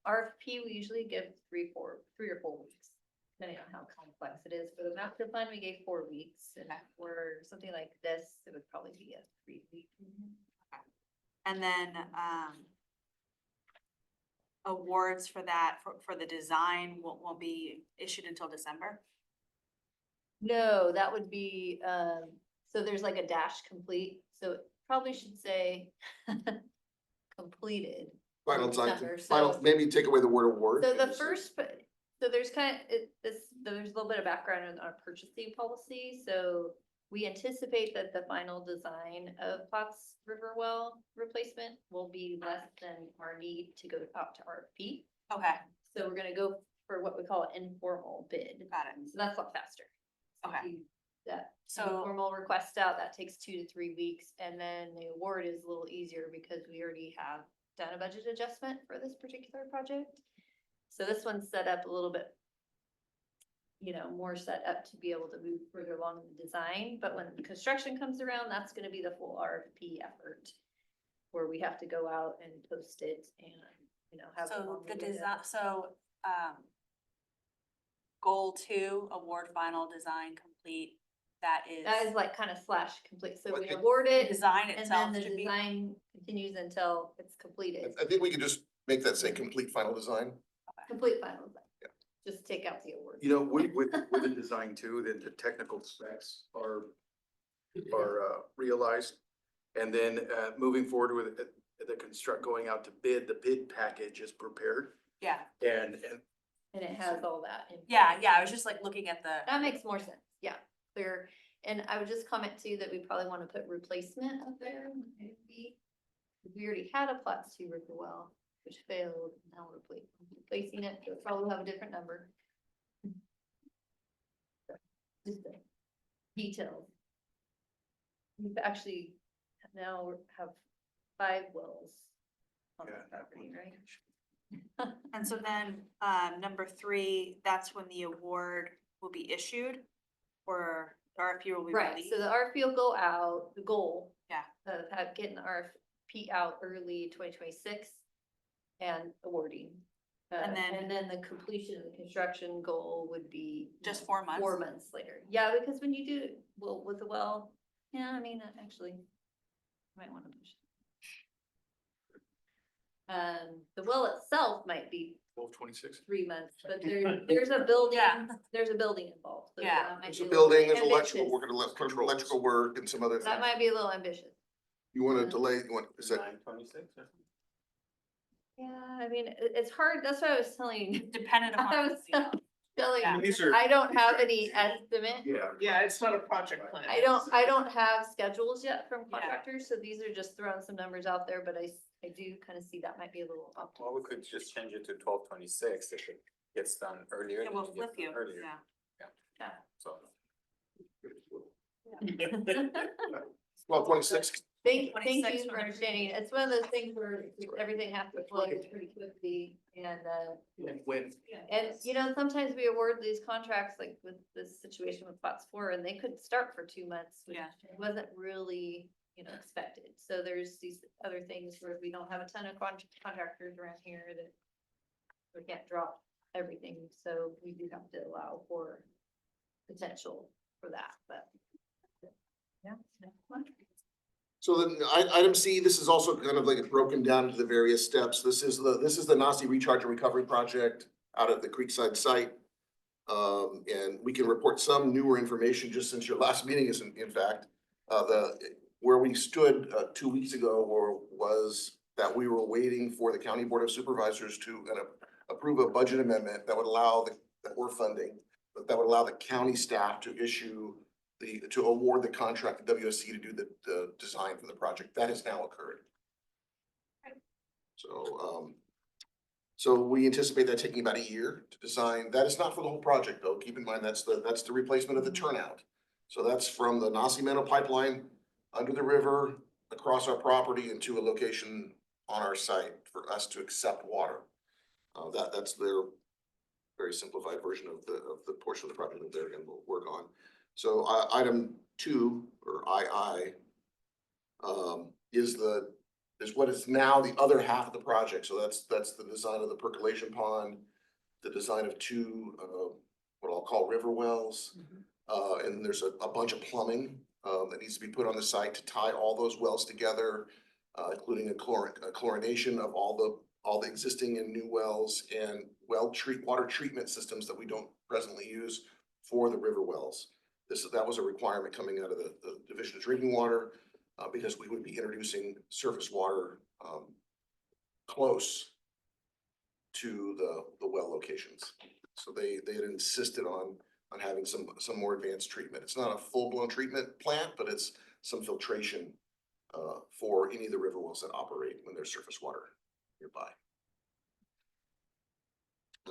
RFP, we usually give 3 or 4 weeks, depending on how complex it is. For the master plan, we gave 4 weeks, and for something like this, it would probably be a 3-week. And then, awards for that, for the design won't be issued until December? No, that would be, so there's like a dash complete, so it probably should say completed. Final design, December, final, so- maybe take away the word award. So and the just say- first, so there's there's a little bit of background on our purchasing policy, so we anticipate that the final design of Platts River well replacement will be less than our need to go out to RFP. Okay, So we're gonna go for what we call an informal bid. got it. So that's a lot faster. So Okay. you- That So- formal request out, that takes 2 to 3 weeks, and then the award is a little easier because we already have done a budget adjustment for this particular project. So this one's set up a little bit, more set up to be able to move further along in the design, but when construction comes around, that's gonna be the full RFP effort. Where we have to go out and post it and, have. So long the meeting. design, goal 2, award final design complete, that That is like kind of slash complete, so But we it- award the it, design and itself then the should be. design continues until it's completed. I think we could just make that say complete final design. Complete final design. Yeah. Just take out the award. With the design too, then the technical specs are realized. And then, moving forward with the going out to bid, the bid package is prepared Yeah, and And it has all that. in- yeah, I was just like looking at the, That makes more sense, yeah, clear. And I would just comment too that we probably want to put replacement up there. Maybe. We already had a Platts 2 river well, which failed, now we're replacing it, so it'll probably have a different number. Just the details. We've actually now have 5 wells on the property, right? and so then, number 3, that's when the award will be issued, or the RFP will be Right, released? so the RFP will go out, the goal. Yeah. Of getting the RFP out early 2026 and awarding. And then- And then the completion of the construction goal would be. Just 4 months? 4 months later. Yeah, because when you do, well, with the well, yeah, I mean, actually, might wanna push. The well itself might be 12/26. 3 months, but there's a building, Yeah. there's a building involved. so Yeah. that might There's be a little building, there's electrical, ambitious. we're gonna let electrical work and some other That things. might be a little ambitious. You wanna delay, is that? 9/26? Yeah, I mean, it's hard, that's what I was telling you. Dependent I upon. was telling Yeah. you, These are- I don't have any estimate. Yeah. Yeah, it's not a project plan. I don't have schedules yet from Yeah. contractors, so these are just throwing some numbers out there, but I do kind of see that might be a little Well, optimal. we could just change it to 12/26 if it gets done earlier. Yeah, we'll then it gets flip you, done earlier. yeah. So. Well, 26, Thank 26 you for for the understanding. It's one of those things where everything has to flow pretty quickly and, When, sometimes we award these contracts, like with this situation with Platts 4, and they could start for 2 months, which Yeah. wasn't really, expected. So there's these other things where we don't have a ton of contractors around here that we can't drop everything, so we do have to allow for potential for that, but. Yeah. next one. So then, item C, this is also kind of like broken down into the various steps. This is the Nasi Recharge and Recovery Project out at the Creekside site. And we can report some newer information just since your last meeting is in fact, where we stood 2 weeks ago was that we were waiting for the County Board of Supervisors to approve a budget amendment that would allow that we're funding, but that would allow the county staff to to award the contract to WSC to do the design for the project. That has now occurred. So we anticipate that taking about a year to design. That is not for the whole project though. Keep in mind, that's the replacement of the turnout. So that's from the Nasi Meadow pipeline under the river, across our property into a location on our site for us to accept water. That's their very simplified version of the portion of the project that they're gonna work on. So item 2 or II is what is now the other half of the project. So that's the design of the percolation pond, the design of 2 what I'll call river wells. And there's a bunch of plumbing that needs to be put on the site to tie all those wells together, including a chlorination of all the existing and new wells and water treatment systems that we don't presently use for the river wells. That was a requirement coming out of the Division of Drinking Water, because we would be introducing surface water close to the well locations. So they had insisted on having some more advanced treatment. It's not a full-blown treatment plant, but it's some filtration for any of the river wells that operate when there's surface water nearby.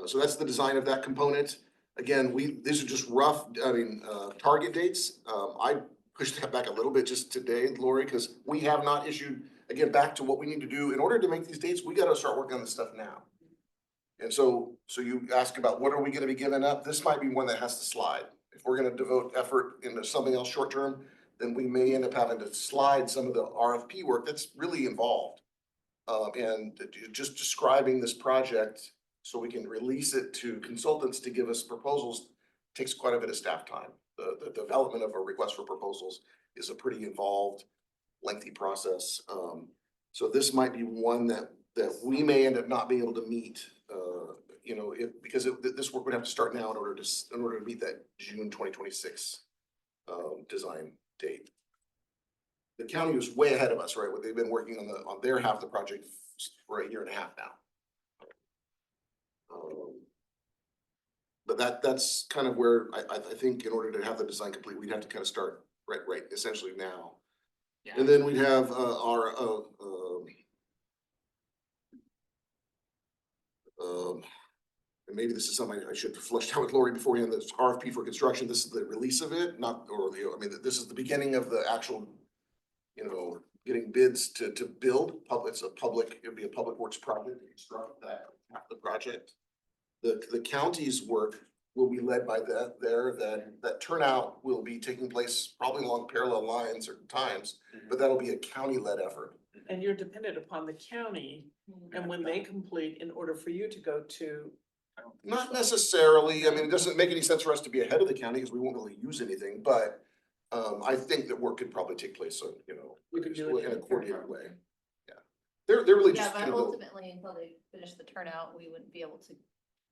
So that's the design of that component. Again, these are just rough, target dates. I pushed that back a little bit just today, Lori, because we have not issued, again, back to what we need to do. In order to make these dates, we gotta start working on this stuff now. And so you ask about what are we gonna be giving up? This might be one that has to slide. If we're gonna devote effort into something else short-term, then we may end up having to slide some of the RFP work that's really involved. And just describing this project so we can release it to consultants to give us proposals takes quite a bit of staff time. The development of a request for proposals is a pretty involved, lengthy process. So this might be one that we may end up not being able to meet, because this work would have to start now in order to meet that June 2026 design date. The county was way ahead of us, right? They've been working on their half of the project for 1.5 years now. But that's kind of where I think in order to have the design complete, we'd have to kind of start right essentially now. Yeah. And then we'd have and maybe this is something I should have flushed out with Lori beforehand, this RFP for construction, this is the release of it, this is the beginning of the actual, getting bids to build. It'd be a public works project to construct that half the project. The county's work will be led by that turnout will be taking place probably along parallel lines or times, but that'll be a county-led effort. And you're dependent upon the county and when they complete in order for you to go to. Not necessarily, it doesn't make any sense for us to be ahead of the county because we won't really use anything, but I think that work could probably take place, We could do it in a coordinated way. Yeah, they're really Yeah, just but kind of ultimately, until they finish the turnout, we wouldn't be able to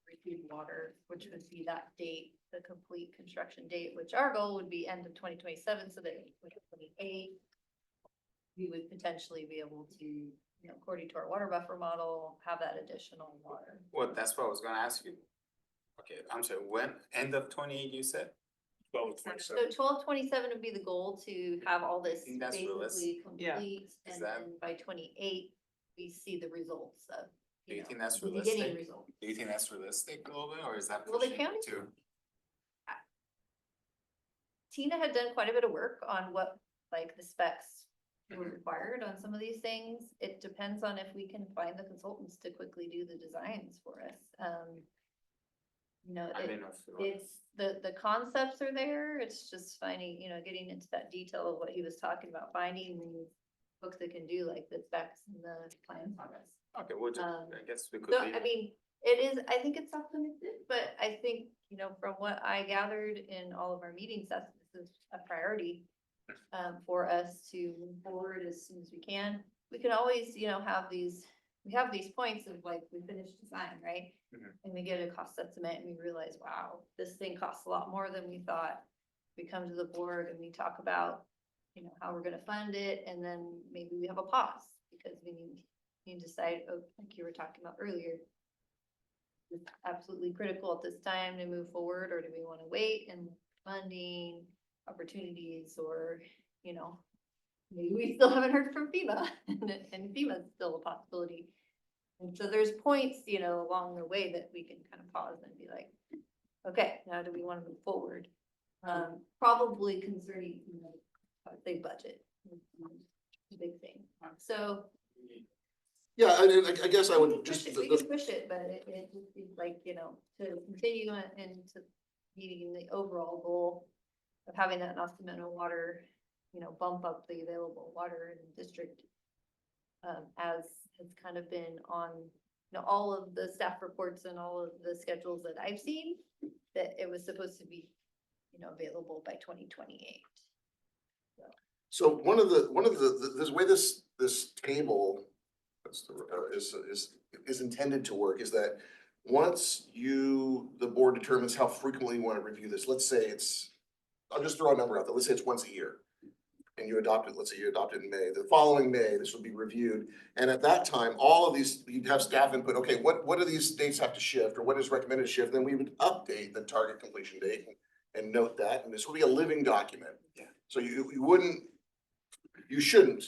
receive water, which would be that date, the complete construction date, which our goal would be end of 2027, so that in 2028, we would potentially be able to, according to our water buffer model, have that additional water. Well, that's what I was gonna ask you. Okay, I'm sorry, when, end of 28, you said? So 12/27 would be the goal to have all this think that's basically realistic. Yeah. complete, Is and that- then by 28, we see the results of. Do you think that's the beginning realistic? results. Do you think that's realistic a little bit, or is that Well, the pushing it county- too? Tina had done quite a bit of work on what, like, the specs were required on some of these things. It depends on if we can find the consultants to quickly do the designs for us. You know, I it- mean, it's, the concepts are there, it's just finding, you know, getting into that detail of what he was talking about, finding these folks that can do like the specs and the plan progress. okay, we'll just, Um, I guess we could So, leave. I mean, it is, I think it's optimistic, but I think, you know, from what I gathered in all of our meetings, this is a priority for us to move forward as soon as we can. We can always, you know, we have these points of like, we finished design, right? Mhm. And we get a cost estimate and we realize, wow, this thing costs a lot more than we thought. We come to the board and we talk about, you know, how we're gonna fund it, and then maybe we have a pause because we need to decide, oh, like you were talking about earlier. It's absolutely critical at this time to move forward, or do we wanna wait and funding opportunities, or, you know, maybe we still haven't heard from FEMA and FEMA's still a possibility. And so there's points, you know, along the way that we can kind of pause and be like, okay, now do we want to move forward? Probably concerning, you know, I would say budget, the big thing. So Yeah, I guess I we would can just, push it, we can push it, but it just seems like, you know, to continue and to meeting the overall goal of having that Nacimiento water, you know, bump up the available water in the district. As has kind of been on, you know, all of the staff reports and all of the schedules that I've seen, that it was supposed to be, you know, available by 2028. so one of the way this table is intended to work is that once the board determines how frequently you want to review this, let's say I'll just throw a number out there, let's say it's once a year. And you adopt it, let's say you adopt it in May, the following May, this will be reviewed. And at that time, all of these, you'd have staff input, okay, what do these dates have to shift, or what is recommended to shift? Then we would update the target completion date and note that, and this will be a living document. Yeah. So you shouldn't,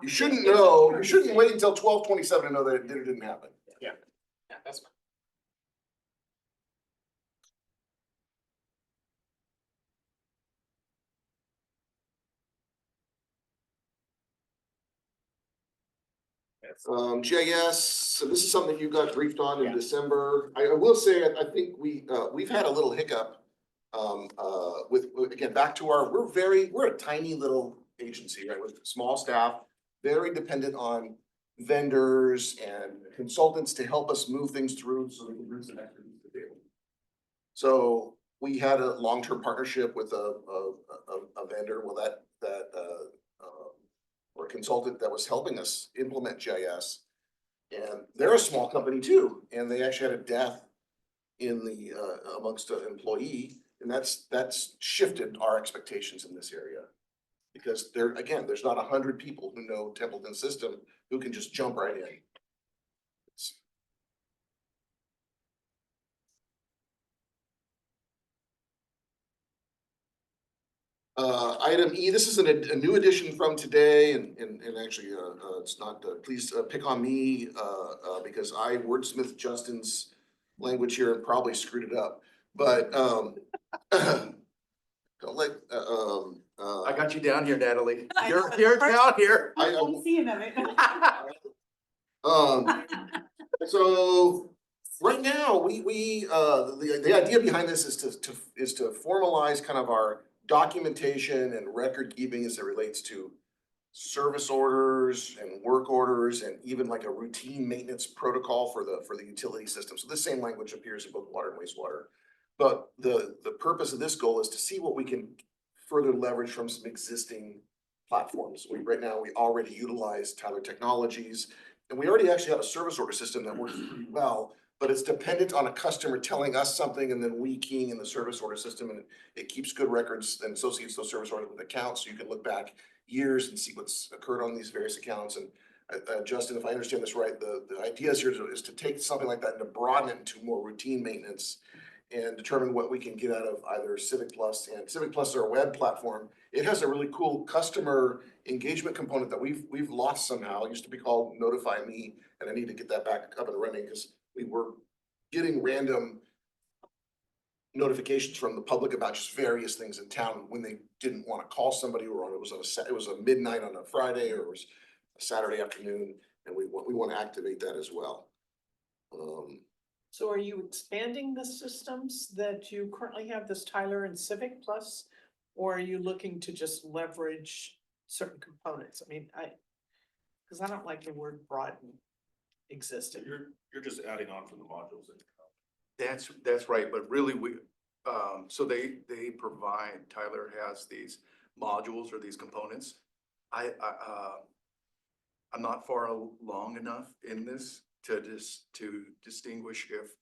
you shouldn't wait until 12/27 to know that it did or didn't happen. Yeah, that's fine. GIS, so this is something you got briefed on in Yeah. December. I will say, I think we've had a little hiccup. Again, back to we're a tiny little agency, right, with small staff, very dependent on vendors and consultants to help us move things through so we can bring some expertise to the table. So we had a long-term partnership with a vendor, well, or a consultant that was helping us implement GIS. And they're a small company too, and they actually had a death in the, amongst an employee, and that's shifted our expectations in this area. Because there's not 100 people who know Templeton system who can just jump right in. Item E, this is a new addition from today, and actually, it's not, please pick on me, because I wordsmithed Justin's language here and probably screwed it up, but, don't like, I got you down here, Natalie. I know, You're first- down here. I'm seeing of it. So right now, the idea behind this is to formalize kind of our documentation and record keeping as it relates to service orders and work orders and even like a routine maintenance protocol for the utility system. So this same language appears in both water and wastewater. But the purpose of this goal is to see what we can further leverage from some existing platforms. Right now, we already utilize Tyler Technologies, and we already actually have a service order system that works pretty well, but it's dependent on a customer telling us something and then we keying in the service order system, and it keeps good records and associates those service orders with accounts, so you can look back years and see what's occurred on these various accounts. And Justin, if I understand this right, the idea here is to take something like that and to broaden it into more routine maintenance and determine what we can get out of either Civic Plus, and Civic Plus is our web platform. It has a really cool customer engagement component that we've lost somehow. It used to be called Notify Me, and I need to get that back up and running because we were getting random notifications from the public about just various things in town when they didn't want to call somebody, or it was a midnight on a Friday, or it was a Saturday afternoon, and we want to activate that as well. So are you expanding the systems that you currently have, this Tyler and Civic Plus? Or are you looking to just leverage certain components? I mean, because I don't like the word broaden existing. You're just adding on from the modules that That's right, but really so they provide, Tyler has these modules or these components. I'm not far along enough in this to distinguish if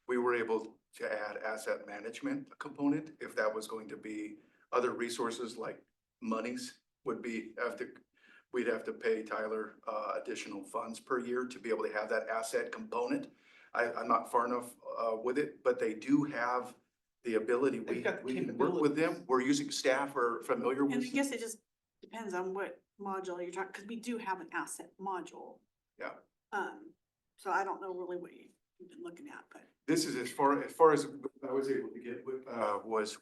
we were able to add asset management component, if that was going to be other resources like monies we'd have to pay Tyler additional funds per year to be able to have that asset component. I'm not far enough with it, but they do have the ability. They've got the We can work with them. We're using staff are familiar And I with. guess it just depends on what module you're talking, because we do have an asset module. Yeah. So I don't know really what you've been looking at, but. This is as far as I was able to get, was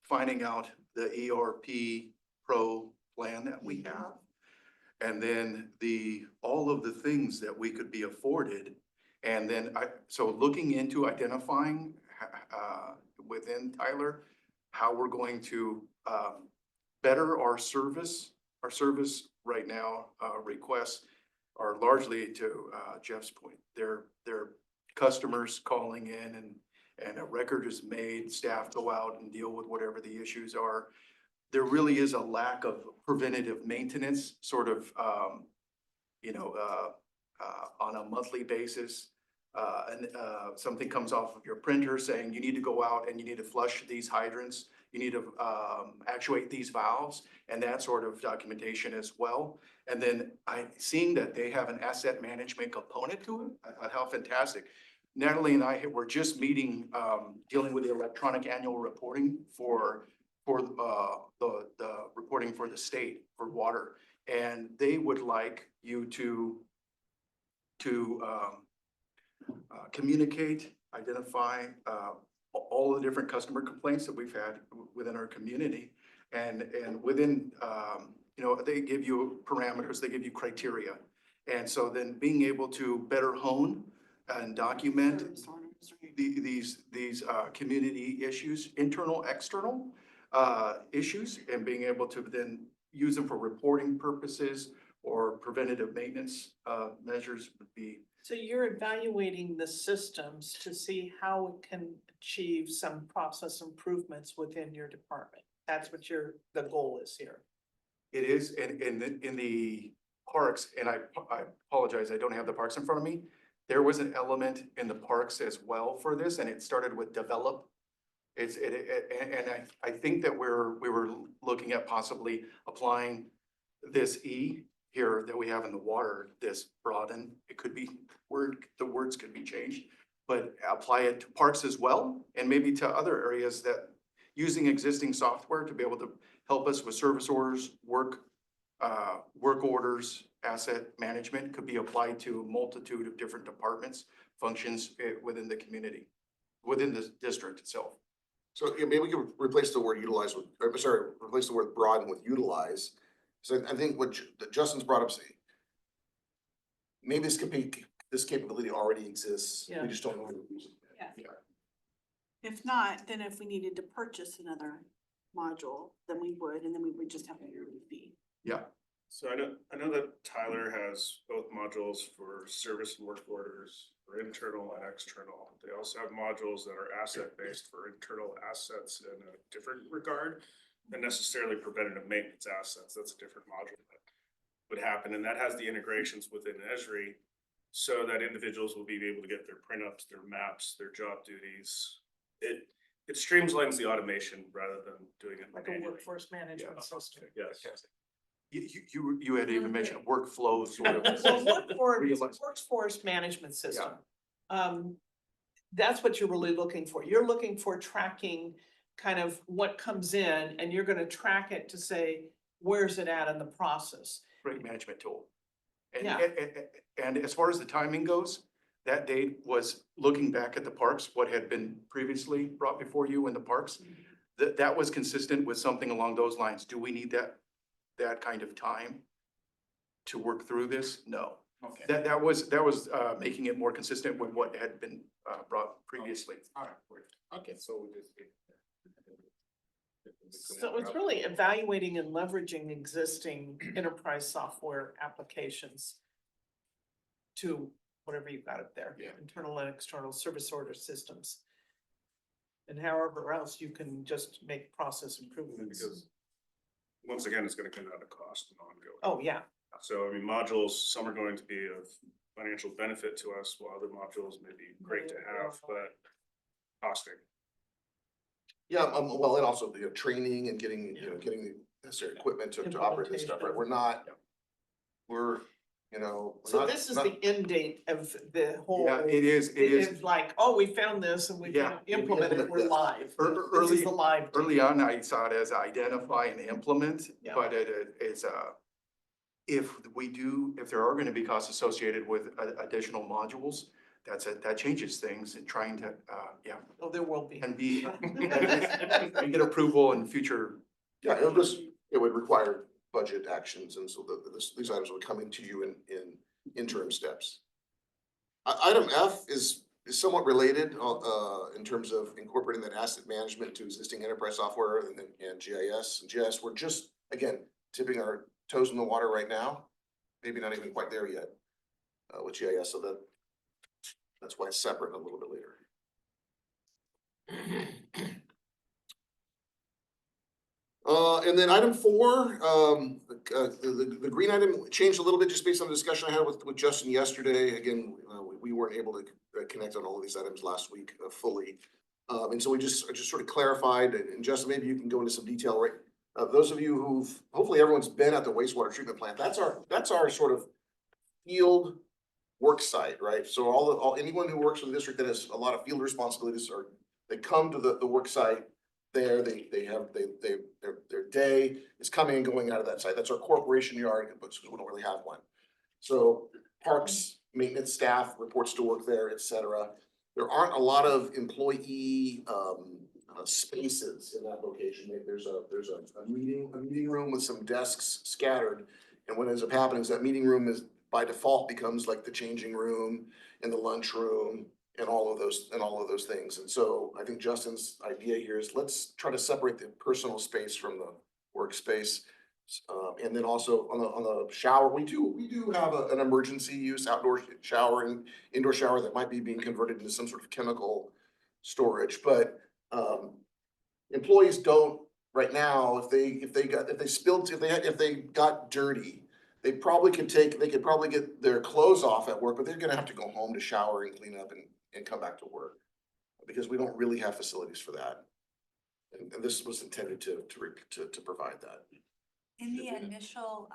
finding out the ERP Pro plan that we have. And then all of the things that we could be afforded. And then so looking into identifying, within Tyler, how we're going to, better our service. Our service right now, requests are largely to, Jeff's point. They're customers calling in and a record is made, staff go out and deal with whatever the issues are. There really is a lack of preventative maintenance, sort of, on a monthly basis. Something comes off of your printer saying you need to go out and you need to flush these hydrants. You need to actuate these valves and that sort of documentation as well. And then seeing that they have an asset management component to it, I thought how fantastic. Natalie and I were just meeting, dealing with the electronic annual reporting for the reporting for the state for water. And they would like you to communicate, identify all the different customer complaints that we've had within our community. And within, they give you parameters, they give you criteria. And so then being able to better hone and document these community issues, internal, external issues, and being able to then use them for reporting purposes or preventative maintenance measures would be. So you're evaluating the systems to see how it can achieve some process improvements within your department. That's what the goal is here. It is, and in the parks, and I apologize, I don't have the parks in front of me. There was an element in the parks as well for this, and it started with develop. And I think that we were looking at possibly applying this E here that we have in the water, this broaden. It could be the words could be changed, but apply it to parks as well, and maybe to other areas that using existing software to be able to help us with service orders, work orders, asset management could be applied to a multitude of different departments, functions within the community, within the district itself. So yeah, maybe we could replace the word utilize with, replace the word broaden with utilize. So I think what Justin's brought up, maybe this capability already exists. Yeah. We just don't know how to use it. Yeah. If not, then if we needed to purchase another module, then we would, and then we would just have a yearly fee. Yeah. So I know that Tyler has both modules for service and work orders for internal and external. They also have modules that are asset-based for internal assets in a different regard than necessarily preventative maintenance assets. That's a different module that would happen. And that has the integrations within Esri so that individuals will be able to get their print-ups, their maps, their job duties. It streamlines the automation rather than doing it Like a manually. workforce management system. Yes. You had even mentioned workflows sort of. Well, workforce management system. That's what you're really looking for. You're looking for tracking kind of what comes in, and you're gonna track it to say, where's it at in the process? Great management tool. Yeah. And as far as the timing goes, that date was looking back at the parks, what had been previously brought before you in the parks. That was consistent with something along those lines. Do we need that kind of time to work through this? No. Okay. That was, making it more consistent with what had been, brought previously. All right, okay, so we'll just. So it's really evaluating and leveraging existing enterprise software applications to whatever you've got up there. Yeah. Internal and external service order systems. And however else you can just make process improvements. Because once again, it's gonna come out of cost and ongoing. Oh, yeah. So I mean, modules, some are going to be of financial benefit to us, while other modules may be great to have, but costing. Yeah, well, and also, training and getting the necessary equipment to operate this stuff, right? We're not, we're, we're So not- this is not- the end date of the whole. Yeah, it is. It is like, oh, we found this and we Yeah. can implement it, we're live. This is the live. Early on, I saw it as identify and implement, Yeah. but it's if there are gonna be costs associated with additional modules, that changes things and trying to, Oh, there will be. and and get approval in future. Yeah, it would require budget actions, and so these items would come into you in interim steps. Item F is somewhat related, in terms of incorporating that asset management to existing enterprise software and GIS. And GIS, we're just, again, tipping our toes in the water right now, maybe not even quite there yet, with GIS, so that's why it's separate a little bit later. And then item 4, the green item changed a little bit just based on the discussion I had with Justin yesterday. Again, we weren't able to connect on all of these items last week fully. And so I just sort of clarified, and Justin, maybe you can go into some detail, right? Those of you hopefully everyone's been at the wastewater treatment plant. That's our sort of field work site, right? So anyone who works for the district that has a lot of field responsibilities, they come to the work site there, their day is coming and going out of that site. That's our corporation yard, because we don't really have one. So parks, maintenance staff reports to work there, et cetera. There aren't a lot of employee spaces in that location. There's a meeting room with some desks scattered. And what ends up happening is that meeting room is by default becomes like the changing room and the lunch room and all of those things. And so I think Justin's idea here is let's try to separate the personal space from the workspace. And then also on the shower, we do have an emergency use outdoor shower and indoor shower that might be being converted into some sort of chemical storage, but employees don't right now, if they got dirty, they could probably get their clothes off at work, but they're gonna have to go home to shower and clean up and come back to work. Because we don't really have facilities for that. And this was intended to provide that. In the initial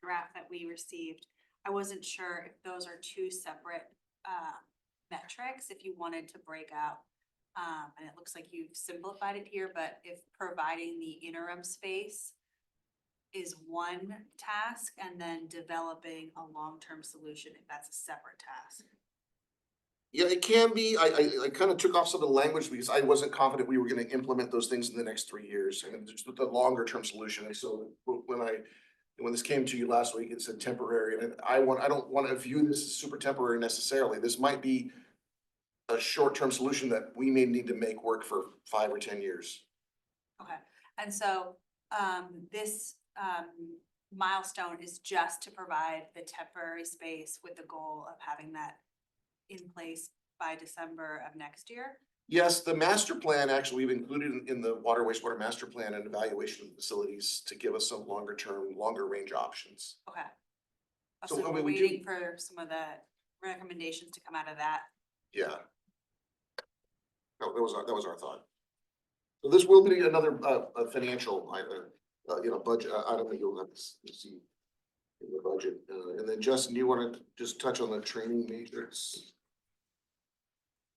draft that we received, I wasn't sure if those are two separate metrics, if you wanted to break out. And it looks like you've simplified it here, but if providing the interim space is one task and then developing a long-term solution, if that's a separate task. Yeah, it can be. I kind of took off some of the language because I wasn't confident we were gonna implement those things in the next 3 years. And just the longer term solution. And so when this came to you last week, it said temporary. And I don't want to view this as super temporary necessarily. This might be a short-term solution that we may need to make work for 5 or 10 years. Okay, and so this milestone is just to provide the temporary space with the goal of having that in place by December of next year? Yes, the master plan, actually, we've included in the water wastewater master plan and evaluation of facilities to give us some longer term, longer range options. Okay. So, So I we're mean, we do- waiting for some of the recommendations to come out of that. Yeah. No, that was our thought. So this will be another a financial budget item that you'll have to see in the budget. And then Justin, do you want to just touch on the training matrix?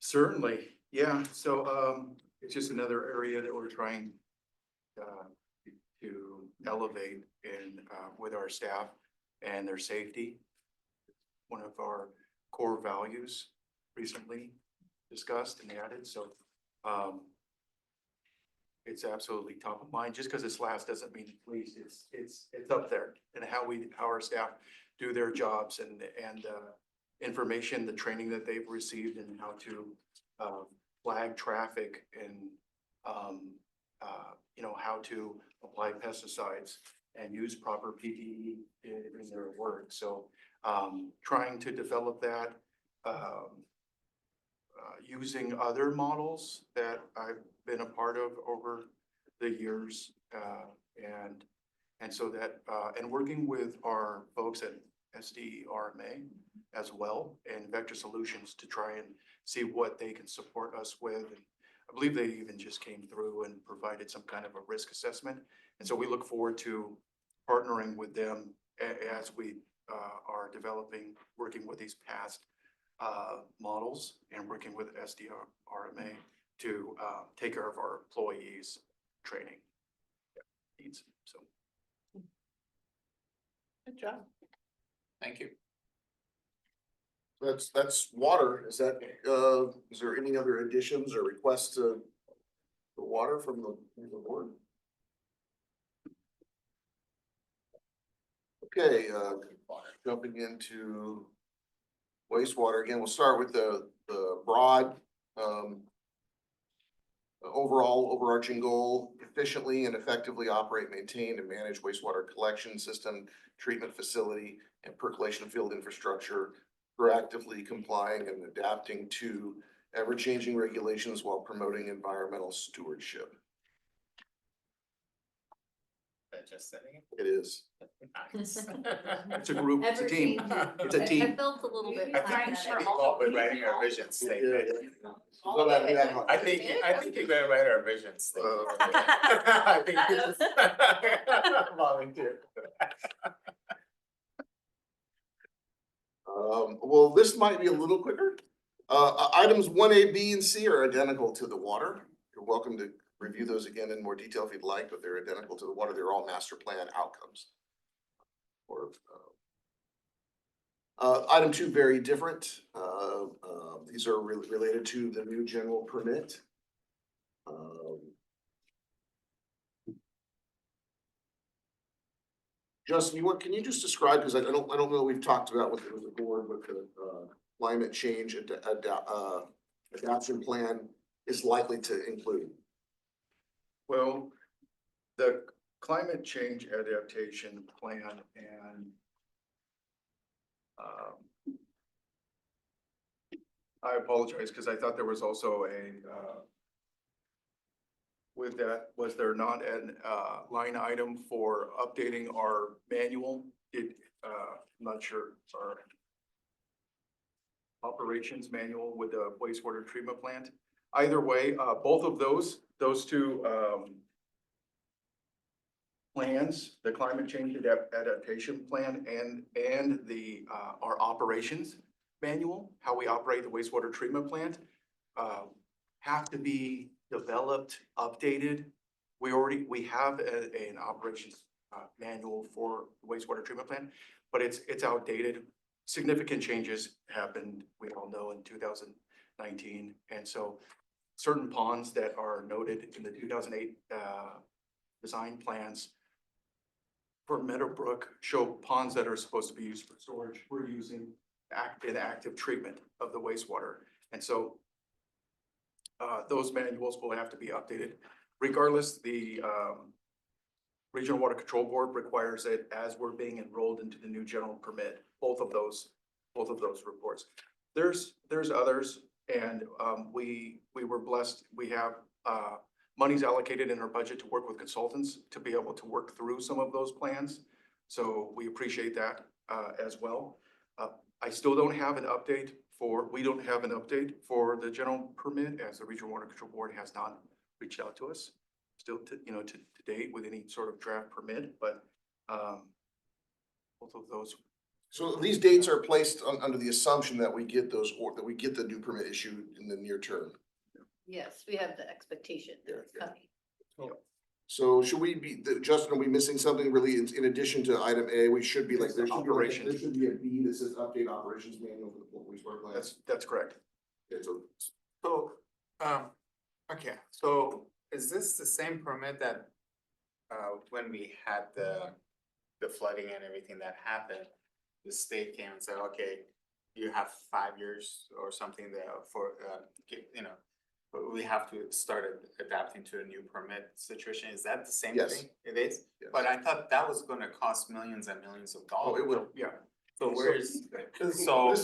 Certainly, yeah, so it's just another area that we're trying to elevate in with our staff and their safety. One of our core values recently discussed and added, so it's absolutely top of mind. Just because it's last doesn't mean it's least. It's up there, and how our staff do their jobs and, information, the training that they've received and how to, flag traffic and, how to apply pesticides and use proper PPE in their work. So, trying to develop that, using other models that I've been a part of over the years, and so that, and working with our folks at SDRMA as well and Vector Solutions to try and see what they can support us with. And I believe they even just came through and provided some kind of a risk assessment. And so we look forward to partnering with them as we are developing, working with these past models and working with SDRMA to take care of our employees' training needs. So. Good job. Thank you. That's water. Is that, is there any other additions or requests to the water from the board? Okay, jumping into wastewater again, we'll start with the broad, overall overarching goal: efficiently and effectively operate, maintain, and manage wastewater collection system, treatment facility, and percolation field infrastructure, proactively complying and adapting to ever-changing regulations while promoting environmental stewardship. Just saying. It is. Nice. It's a group, it's a team, it's a I team. felt a little bit. I think behind we that. all been writing our vision statement. Well, I think you're gonna write our vision statement. I think you just volunteer. Well, this might be a little quicker. Items 1A, B, and C are identical to the water. You're welcome to review those again in more detail if you'd like, but they're identical to the water. They're all master plan outcomes. Or, item 2, very different. These are related to the new general permit. Justin, can you just describe, because I don't know, we've talked about with the board, what the climate change adaptation plan is likely to include. Well, the climate change adaptation plan and I apologize because I thought there was also with that, was there not an line item for updating our manual? I'm not sure, our operations manual with the wastewater treatment plant. Either way, both of those two plans, the climate change adaptation plan and the our operations manual, how we operate the wastewater treatment plant, have to be developed, updated. We have an operations manual for the wastewater treatment plant, but it's outdated. Significant changes happened, we all know, in 2019, and so certain ponds that are noted in the 2008 design plans for Meadowbrook show ponds that are supposed to be used for storage. We're using active treatment of the wastewater. And so those manuals will have to be updated. Regardless, the Regional Water Control Board requires it as we're being enrolled into the new general permit, both of those reports. There's others, and we were blessed. We have monies allocated in our budget to work with consultants to be able to work through some of those plans. So we appreciate that as well. I still don't have an update we don't have an update for the general permit, as the Regional Water Control Board has not reached out to us still to date with any sort of draft permit, but both of those. So these dates are placed under the assumption that we get those, or that we get the new permit issued in the near term. Yes, we have the expectation that it's coming. So should we be, Justin, are we missing something really in addition to item A? We should be like, there should be like, Operations. there should be a B that says update operations manual for the wastewater plant. That's correct. Okay, so So, okay, so is this the same permit that, when we had the flooding and everything that happened, the state came and said, okay, you have 5 years or something there for, you know, but we have to start adapting to a new permit situation. Is that the same Yes. thing? It is? Yes. But I thought that was gonna cost millions and millions of dollars. Oh, it will. Yeah. So where's, so.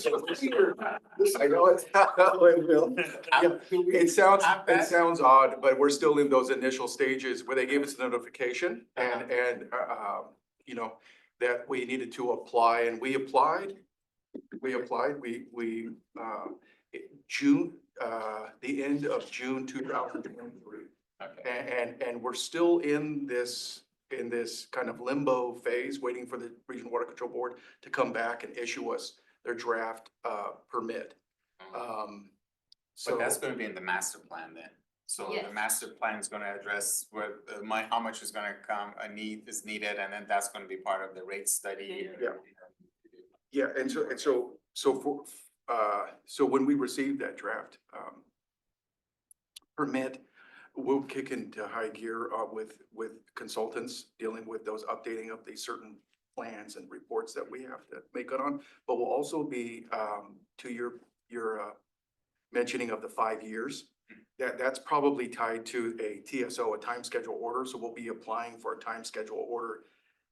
I know it's how it will. Yeah, it sounds odd, but we're still in those initial stages where they gave us a notification and, you know, that we needed to apply and we applied. June, the end of June 2023. Okay. And we're still in this kind of limbo phase, waiting for the Regional Water Control Board to come back and issue us their draft, permit. So that's gonna be in the master plan then. So the Yes. master plan is gonna address what, how much is gonna come, is needed, and then that's gonna be part of the rate study. Yeah. Yeah, so when we receive that draft, permit, we'll kick into high gear, with consultants dealing with those updating of these certain plans and reports that we have to make good on. But we'll also be, to your mentioning of the 5 years, that's probably tied to a TSO, a time schedule order, so we'll be applying for a time schedule order.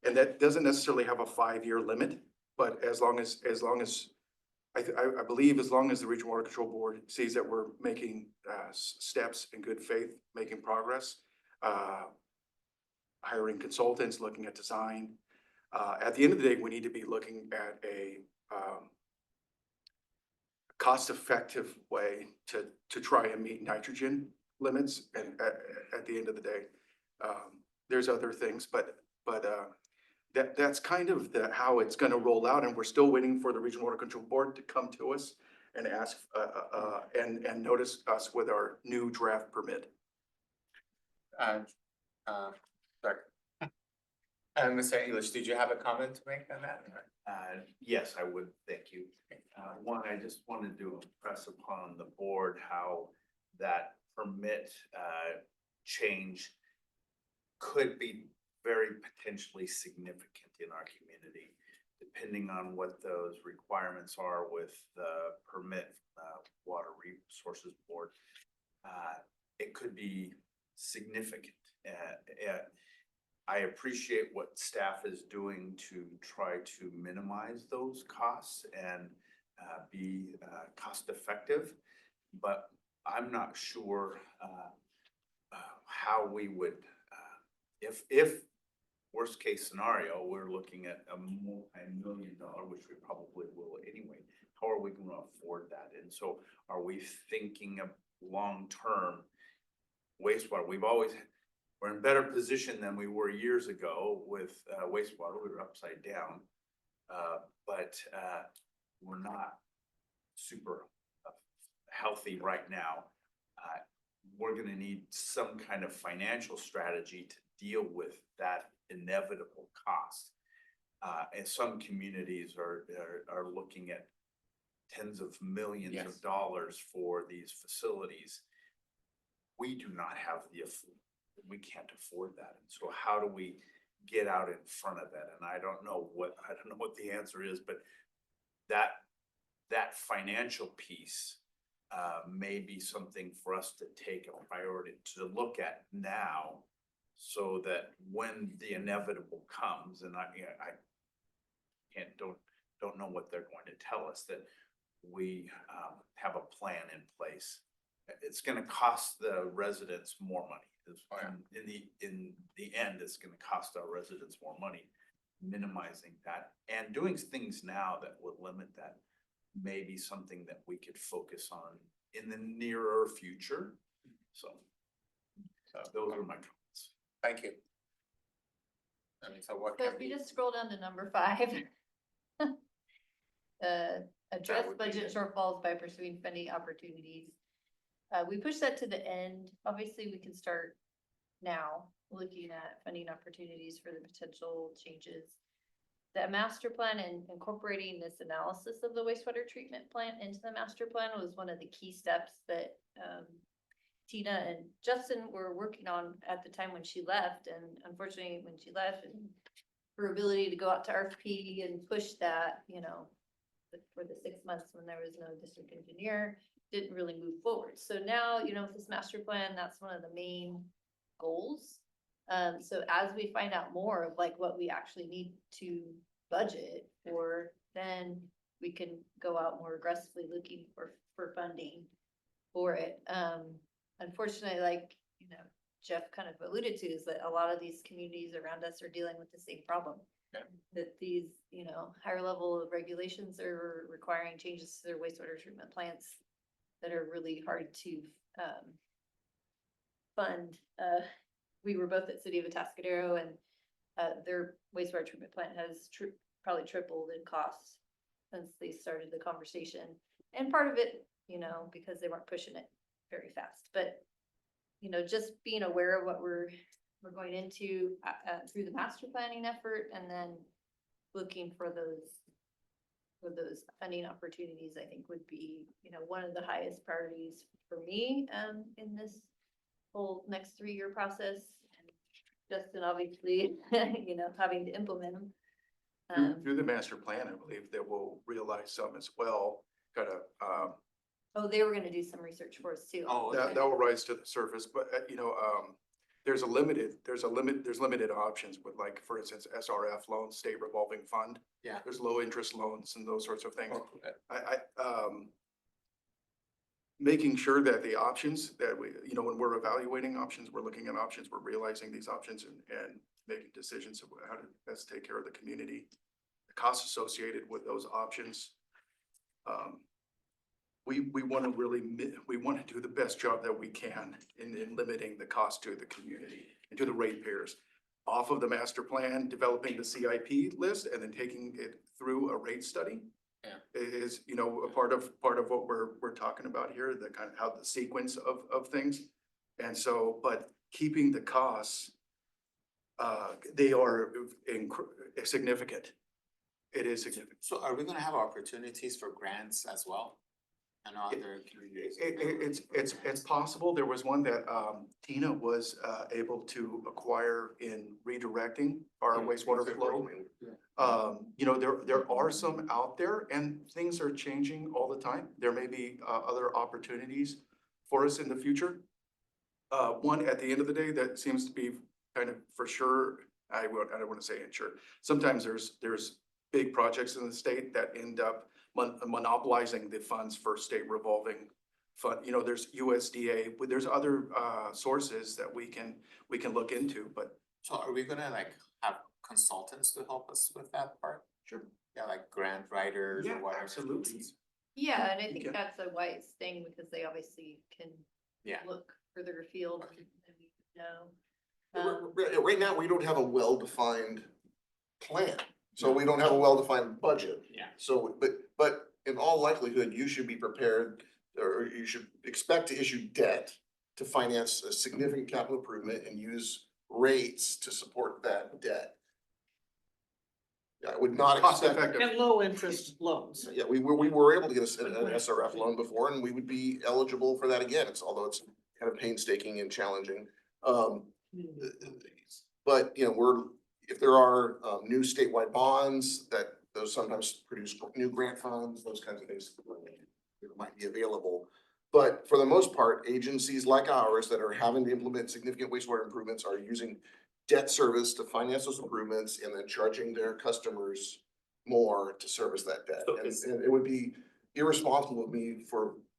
And that doesn't necessarily have a 5-year limit, but as long as I believe as long as the Regional Water Control Board sees that we're making steps in good faith, making progress, hiring consultants, looking at design. At the end of the day, we need to be looking at a cost-effective way to try and meet nitrogen limits. And at the end of the day, there's other things, but that's kind of how it's gonna roll out, and we're still waiting for the Regional Water Control Board to come to us and ask, and notice us with our new draft permit. Sorry. Mr. English, did you have a comment to make on that? Yes, I would, thank you. One, I just wanted to impress upon the board how that permit change could be very potentially significant in our community, depending on what those requirements are with the permit Water Resources Board. It could be significant. I appreciate what staff is doing to try to minimize those costs and be cost effective, but I'm not sure how we would, if worst case scenario, we're looking at $1 million, which we probably will anyway. How are we going to afford that? And so are we thinking of long-term wastewater? We're in better position than we were years ago with wastewater. We were upside down, but we're not super healthy right now. We're going to need some kind of financial strategy to deal with that inevitable cost. And some communities are looking at tens of millions of dollars for these facilities. We do not have we can't afford that. And so how do we get out in front of that? And I don't know what the answer is, but that financial piece may be something for us to take a priority to look at now, so that when the inevitable comes, and I don't know what they're going to tell us, that we have a plan in place. It's going to cost the residents more money. In the end, it's going to cost our residents more money. Minimizing that and doing things now that would limit that may be something that we could focus on in the nearer future. So those are my comments. Thank you. So what So can if you be, just scroll down to number 5. Address would be budget good. shortfalls by pursuing funding opportunities. We push that to the end. Obviously, we can start now looking at funding opportunities for the potential changes. The master plan and incorporating this analysis of the wastewater treatment plant into the master plan was one of the key steps that Tina and Justin were working on at the time when she left. And unfortunately, when she left, and her ability to go out to RFP and push that, you know, for the 6 months when there was no district engineer, didn't really move forward. So now, you know, with this master plan, that's one of the main goals. So as we find out more of like what we actually need to budget for, then we can go out more aggressively looking for funding for it. Unfortunately, like, you know, Jeff kind of alluded to, is that a lot of these communities around us are dealing with the same problem. Yeah. That these, you know, higher level of regulations are requiring changes to their wastewater treatment plants that are really hard to, fund. We were both at City of Atascadero, and, their wastewater treatment plant has probably tripled in cost since they started the conversation. And part of it, you know, because they weren't pushing it very fast, but, you know, just being aware of what we're going into, through the master planning effort, and then looking for those funding opportunities, I think would be, you know, one of the highest priorities for me, in this whole next 3-year process. And Justin, obviously, you know, having to implement them. Through the master plan, I believe that we'll realize some as well, kind of, Oh, they were gonna do some research for us too. Oh, that will rise to the surface, but, you know, there's limited options with, like, for instance, SRF loans, state revolving fund. Yeah. There's low interest loans and those sorts of things. Oh, Making sure that the options that we, you know, when we're evaluating options, we're looking at options, we're realizing these options and making decisions of how to best take care of the community, the costs associated with those options. We want to really, we want to do the best job that we can in limiting the cost to the community and to the ratepayers. Off of the master plan, developing the CIP list and then taking it through a rate study. Yeah. Is, you know, a part of what we're talking about here, the kind of how the sequence of things. And so, but keeping the costs, they are significant. It is significant. So are we gonna have opportunities for grants as well? And other communities? It's possible. There was one that Tina was able to acquire in redirecting our wastewater flow. You know, there are some out there and things are changing all the time. There may be other opportunities for us in the future. One at the end of the day that seems to be kind of for sure, I don't want to say sure. Sometimes there's big projects in the state that end up monopolizing the funds for state revolving fund. You know, there's USDA, but there's other sources that we can look into, but. So are we gonna like have consultants to help us with that part? Sure. Yeah, like grant writers or Yeah, whatever. absolutely. Yeah, and I think Okay. that's a wise thing because they obviously can Yeah. look further afield than we know. Right now, we don't have a well-defined plan, so we don't have a well-defined budget. Yeah. So, but in all likelihood, you should be prepared, or you should expect to issue debt to finance a significant capital improvement and use rates to support that debt. Yeah, I would not Cost expect. effective. And low interest loans. Yeah, we were able to get an SRF loan before, and we would be eligible for that again, although it's kind of painstaking and challenging. But, you know, if there are new statewide bonds, that those sometimes produce new grant funds, those kinds of things might be available. But for the most part, agencies like ours that are having to implement significant wastewater improvements are using debt service to finance those improvements and then charging their customers more to service that debt. So And it would be irresponsible of me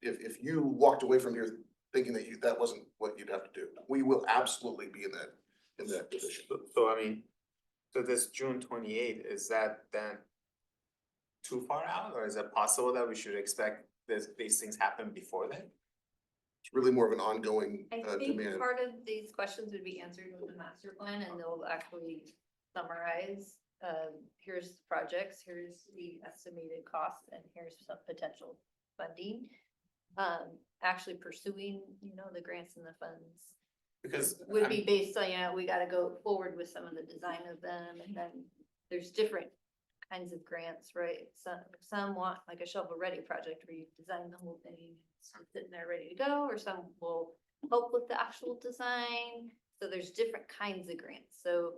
if you walked away from here thinking that wasn't what you'd have to do. We will absolutely be in that position. So I mean, so this June 28th, is that then too far out, or is it possible that we should expect these things happen before then? It's really more of an ongoing I think demand. part of these questions would be answered with the master plan and they'll actually summarize, here's the projects, here's the estimated costs, and here's some potential funding. Actually pursuing, you know, the grants and the funds Because would be based on, you know, we gotta go forward with some of the design of them, and then there's different kinds of grants, right? Some want like a shovel-ready project where you design the whole thing, it's sitting there ready to go, or some will help with the actual design. So there's different kinds of grants. So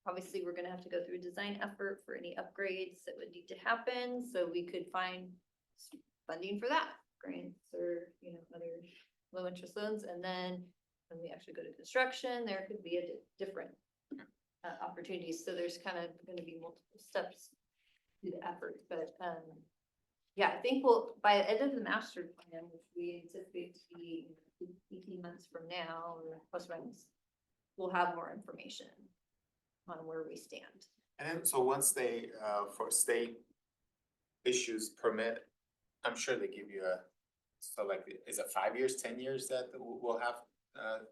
obviously, we're gonna have to go through a design effort for any upgrades that would need to happen, so we could find funding for that, grants or, you know, other low interest loans, and then when we actually go to construction, there could be a different opportunities, so there's kind of gonna be multiple steps to the effort, but, yeah, I think we'll, by the end of the master plan, which we anticipate to be 18 months from now, or plus or minus, we'll have more information on where we stand. And then, so once they, for state issues permit, I'm sure they give you a, so like, is it 5 years, 10 years that we'll have,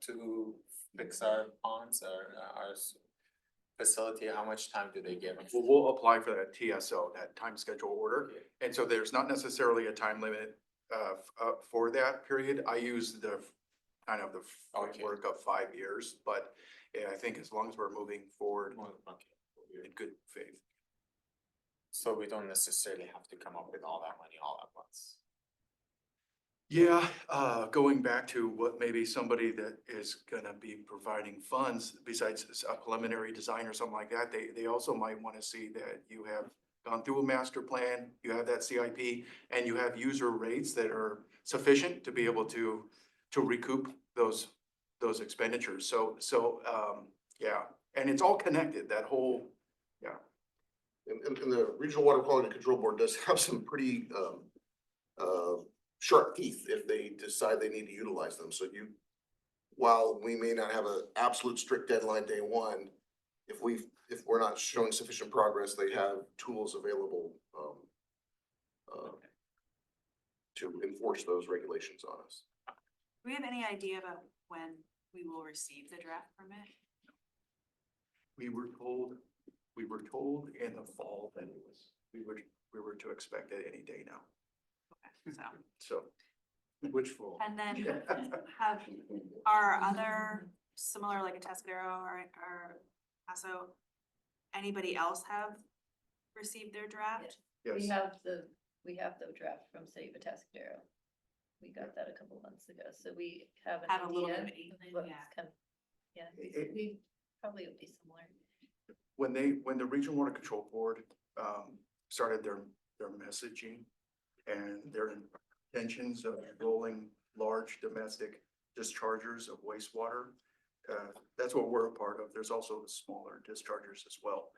to fix our ponds or our facility? How much time do they give us? We'll apply for that TSO, that time schedule order. And so there's not necessarily a time limit for that period. I use the kind of the framework of 5 years, but I think as long as we're moving forward in good faith. So we don't necessarily have to come up with all that money all at once. Yeah, going back to what maybe somebody that is gonna be providing funds besides a preliminary design or something like that, they also might wanna see that you have gone through a master plan, you have that CIP, and you have user rates that are sufficient to be able to recoup those expenditures. So, yeah, and it's all connected, that whole, yeah. And the Regional Water Quality Control Board does have some pretty, sharp teeth if they decide they need to utilize them. So while we may not have an absolute strict deadline day one, if we're not showing sufficient progress, they have tools available, to enforce those regulations on us. Do we have any idea about when we will receive the draft permit? We were told in the fall that we were to expect it any day now, Okay, so, so. Which fall? and then have our other similar, like a Tuscadero or Paso, anybody else have received their draft? We Yes, have the draft from City of Atascadero. We got that a couple months ago, so we have an Have a little idea bit of inkling, what's yeah. coming. Yeah, It- we probably would be similar. when the Regional Water Control Board started their messaging and their intentions of rolling large domestic dischargers of wastewater, that's what we're a part of. There's also the smaller dischargers as well.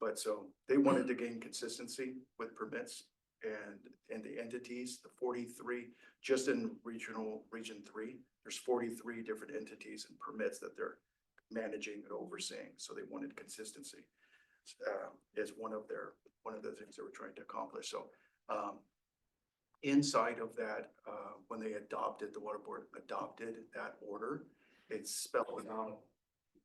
But so they wanted to gain consistency with permits and the entities, the 43, just in Region 3, there's 43 different entities and permits that they're managing and overseeing. So they wanted consistency as one of the things they were trying to accomplish. So inside of that, when the water board adopted that order, it's spelled out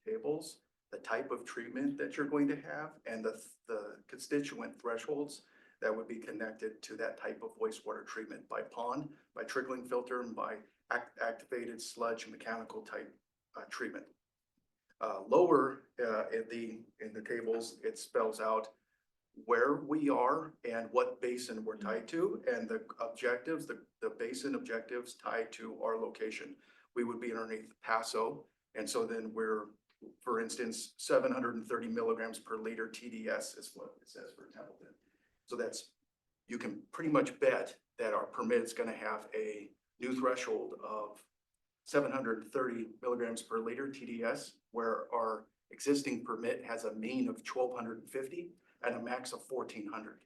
tables, the type of treatment that you're going to have, and the constituent thresholds that would be connected to that type of wastewater treatment by pond, by trickling filter, and by activated sludge mechanical type treatment. Lower in the tables, it spells out where we are and what basin we're tied to, and the objectives, the basin objectives tied to our location. We would be underneath Paso, and so then we're, for instance, 730 milligrams per liter TDS is what it says for Templeton. So you can pretty much bet that our permit's gonna have a new threshold of 730 milligrams per liter TDS, where our existing permit has a mean of 1,250 and a max of 1,400.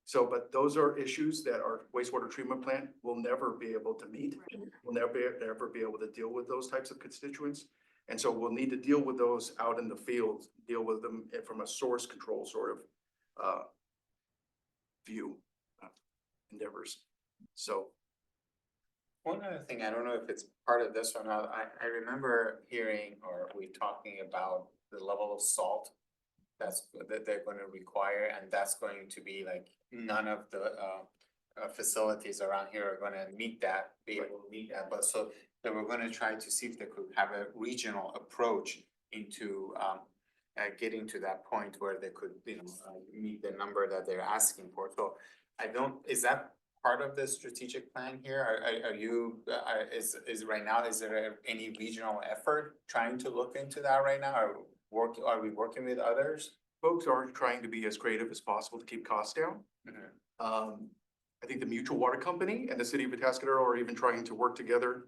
So, but those are issues that our wastewater treatment plant will never be able to meet. We'll never be able to deal with those types of constituents. And so we'll need to deal with those out in the field, deal with them from a source control sort of view endeavors. So. One other thing, I don't know if it's part of this or not, I remember hearing or we talking about the level of salt that they're gonna require, and that's going to be like, none of the facilities around here are gonna be able to meet that, but so they were gonna try to see if they could have a regional approach into getting to that point where they could, meet the number that they're asking for. So is that part of the strategic plan here? Is right now, is there any regional effort trying to look into that right now, or are we working with others? Folks are trying to be as creative as possible to keep costs down. I think the Mutual Water Company and the city of Atascadero are even trying to work together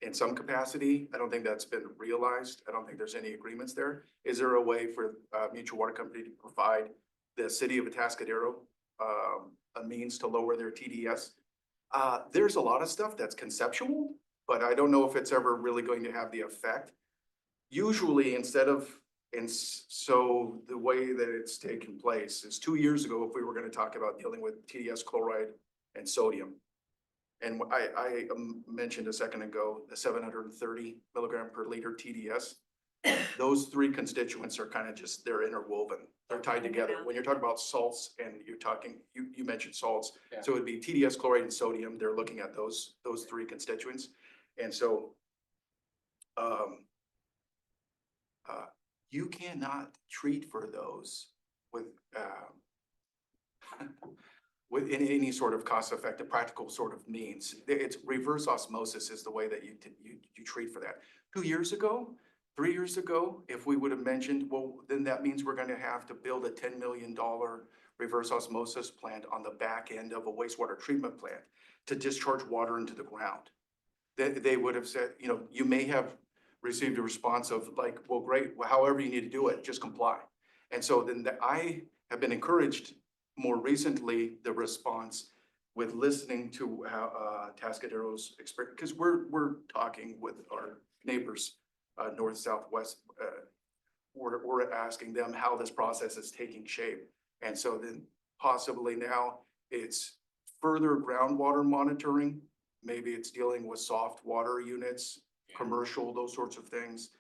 in some capacity. I don't think that's been realized. I don't think there's any agreements there. Is there a way for Mutual Water Company to provide the city of Atascadero a means to lower their TDS? There's a lot of stuff that's conceptual, but I don't know if it's ever really going to have the effect. Usually so the way that it's taken place is 2 years ago, if we were gonna talk about dealing with TDS chloride and sodium. And I mentioned a second ago, the 730 milligram per liter TDS. Those three constituents are kind of just, they're interwoven, they're tied together. When you're talking about salts and you mentioned salts. Yeah. So it'd be TDS, chloride and sodium. They're looking at those three constituents. And so, you cannot treat for those with any sort of cost-effective, practical sort of means. It's reverse osmosis is the way that you treat for that. 2 years ago, 3 years ago, if we would have mentioned, well, then that means we're gonna have to build a $10 million reverse osmosis plant on the back end of a wastewater treatment plant to discharge water into the ground. They would have said, you know, you may have received a response of like, well, great, well, however you need to do it, just comply. And so then I have been encouraged more recently, the response with listening to how Atascadero's experience, because we're talking with our neighbors, north, southwest. We're asking them how this process is taking shape. And so then possibly now it's further groundwater monitoring. Maybe it's dealing with soft water units, commercial, those sorts of things,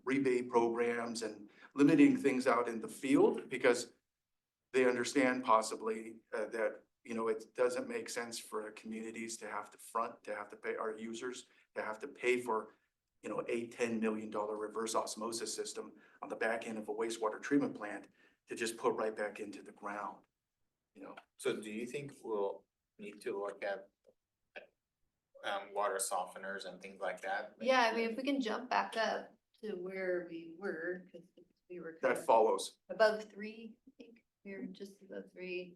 rebate programs and limiting things out in the field because they understand possibly that, you know, it doesn't make sense for communities to have to pay our users to have to pay for, you know, a $10 million reverse osmosis system on the back end of a wastewater treatment plant to just put right back into the ground, you know. So do you think we'll need to look at water softeners and things like that? Yeah, I mean, if we can jump back up to where we were, because we were kind That of follows. above 3, I think, we were just above 3.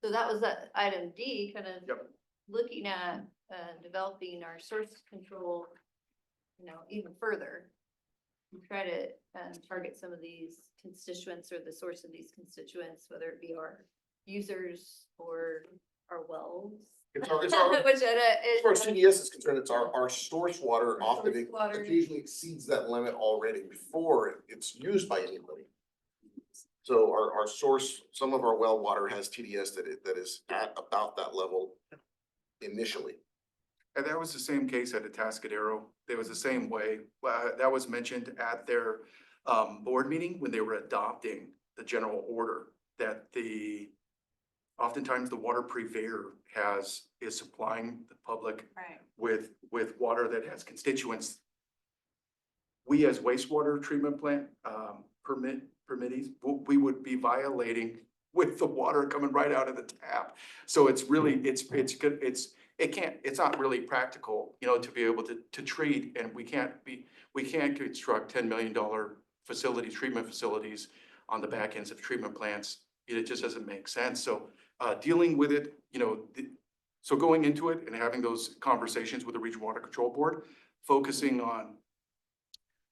So that was that item D, kind of Yep. looking at developing our source control, you know, even further. We try to target some of these constituents or the source of these constituents, whether it be our users or our wells. It's our, Which as far as TDS is concerned, it's our source water Our often source water. occasionally exceeds that limit already before it's used by anybody. So our source, some of our well water has TDS that is at about that level initially. And that was the same case at Atascadero. It was the same way. That was mentioned at their board meeting when they were adopting the general order that oftentimes the water purveyor is supplying the public Right. with water that has constituents. We as wastewater treatment plant permittees, we would be violating with the water coming right out of the tap. So it's really, it's good, it's not really practical, you know, to be able to treat, and we can't construct $10 million treatment facilities on the back ends of treatment plants. It just doesn't make sense. So dealing with it, you know, so going into it and having those conversations with the Regional Water Control Board, focusing on,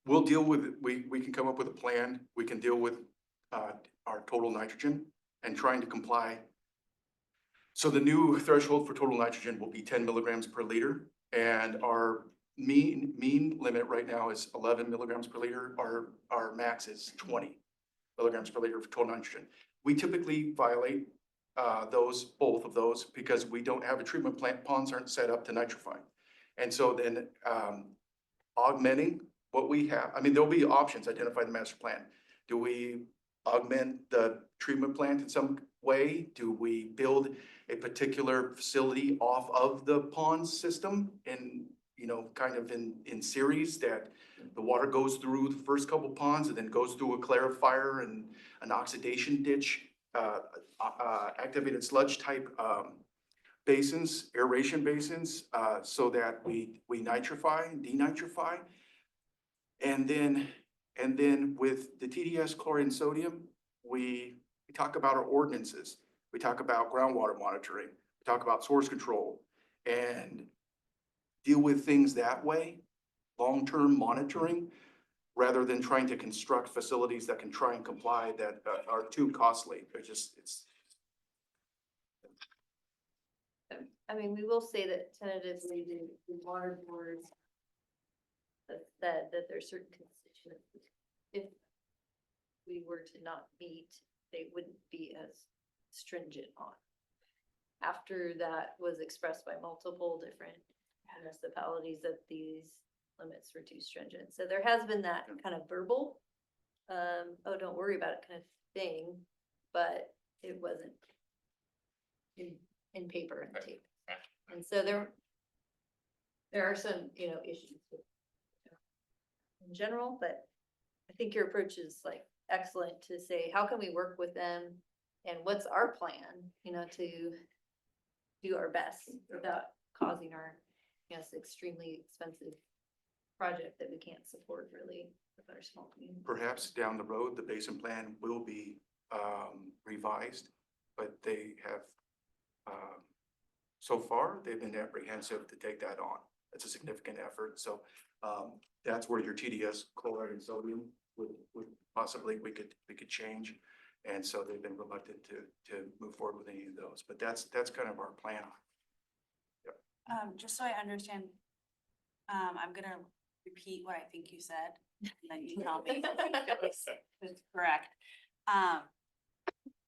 we'll deal with, we can come up with a plan. We can deal with our total nitrogen and trying to comply. So the new threshold for total nitrogen will be 10 milligrams per liter. And our mean limit right now is 11 milligrams per liter. Our max is 20 milligrams per liter for total nitrogen. We typically violate both of those because we don't have a treatment plant. Ponds aren't set up to nitrify. And so then augmenting what we have, I mean, there'll be options identified in the master plan. Do we augment the treatment plant in some way? Do we build a particular facility off of the pond system and, you know, kind of in series that the water goes through the first couple ponds and then goes through a clarifier and an oxidation ditch, activated sludge type basins, aeration basins, so that we nitrify and denitrify. And then And then with the TDS chlorine sodium, we talk about our ordinances. We talk about groundwater monitoring, we talk about source control and deal with things that way, long-term monitoring, rather than trying to construct facilities that can try and comply that are too costly. It's. I mean, we will say that tentatively the water boards have said that there are certain constituents, if we were to not meet, they wouldn't be as stringent on. After that was expressed by multiple different municipalities that these limits were too stringent. So there has been that kind of verbal, oh, don't worry about it kind of thing, but it wasn't in paper and tape. And so there are some, issues with in general, but I think your approach is like excellent to say, how can we work with them? And what's our plan, to do our best without causing our, extremely expensive project that we can't support really with our small community. Perhaps down the road, the basin plan will be revised, but they have, so far, they've been apprehensive to take that on. It's a significant effort, so that's where your TDS chloride and sodium would possibly, we could change. And so they've been reluctant to move forward with any of those, but that's kind of our plan. Just so I understand, I'm gonna repeat what I think you said, and then you tell me if it's correct.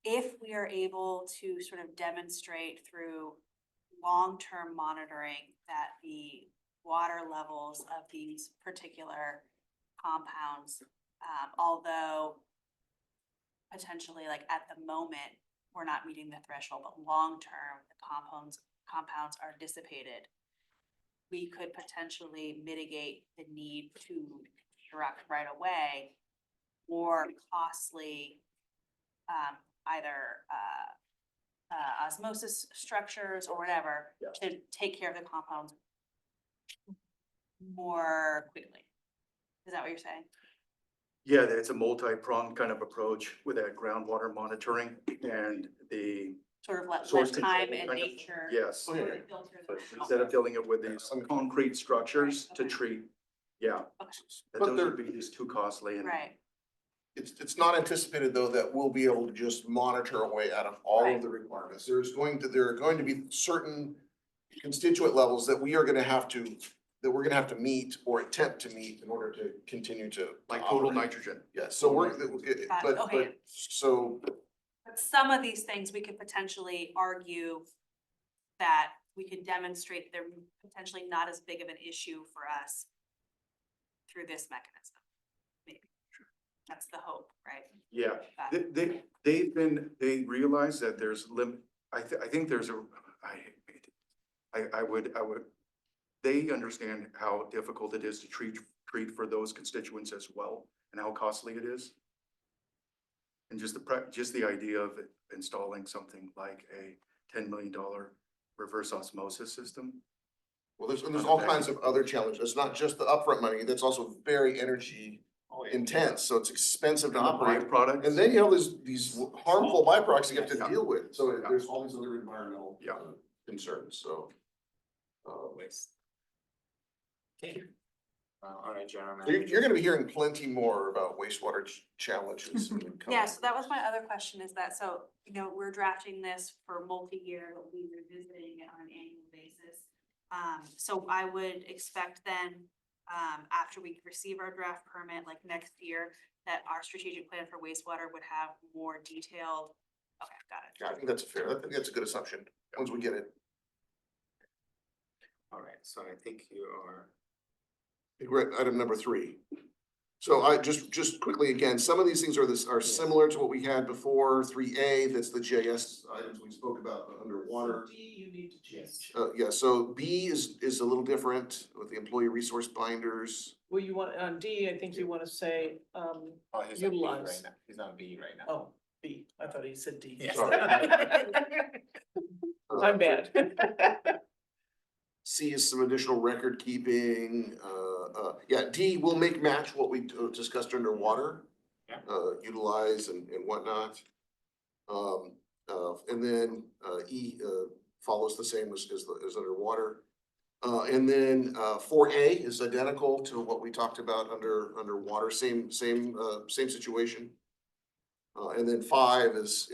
If we are able to sort of demonstrate through long-term monitoring that the water levels of these particular compounds, although potentially like at the moment, we're not meeting the threshold, but long-term, the compounds are dissipated, we could potentially mitigate the need to construct right away or costly either osmosis structures or whatever to take care of the compounds more quickly. Is that what you're saying? Yeah, it's a multi-pronged kind of approach with that groundwater monitoring and the Sort of let source time control and kind of- nature. Yes, sort of filter them out. instead of filling it with these concrete structures Right, to okay. treat, yeah. Okay. That But those they're- would be just too costly and. Right, It's not anticipated though that we'll be able to just monitor away out of all Right. of the requirements. There are going to be certain constituent levels that we're gonna have to meet or attempt to meet in order to continue to. Like total operate. nitrogen. Yeah, so we're, Got it, but, okay. so, but some of these things we could potentially argue that we can demonstrate they're potentially not as big of an issue for us through this mechanism, maybe. That's the hope, right? Yeah, Got it. they realize that there's I think there's I would, they understand how difficult it is to treat for those constituents as well and how costly it is. And just the idea of installing something like a $10 million reverse osmosis system. well, there's all kinds of other challenges. It's not just the upfront money, that's also very energy intense, so it's expensive to And the operate. byproducts. And then you have these harmful byproducts you have to Yeah. deal with, so Yeah. there's all these other environmental Yeah. concerns, so. All right, gentlemen. So you're gonna be hearing plenty more about wastewater challenges. in the coming- Yeah, so that was my other question is that, so, we're drafting this for multi-year, we'll be revisiting it on an annual basis. So I would expect then, after we receive our draft permit, like next year, that our strategic plan for wastewater would have more detailed. Okay, got it. Yeah, I think that's a good assumption, once we get it. All right, so I think you are. We're at item number 3. So I just quickly, again, some of these things are similar to what we had before. 3A, that's the JS items we spoke about underwater. D, you need to change. Yeah, so B is a little different with the employee resource binders. Well, you want, on D, I think you wanna say, Oh, he's on B Utilize. right now. He's on B right now. oh, B, I thought he said D. Yes. Sorry. I'm bad. C is some additional record keeping, yeah, D, will make match what we discussed underwater. Yeah. Utilize and whatnot. And then, E, follows the same as underwater. And then, 4A is identical to what we talked about underwater, same situation. And then 5 is,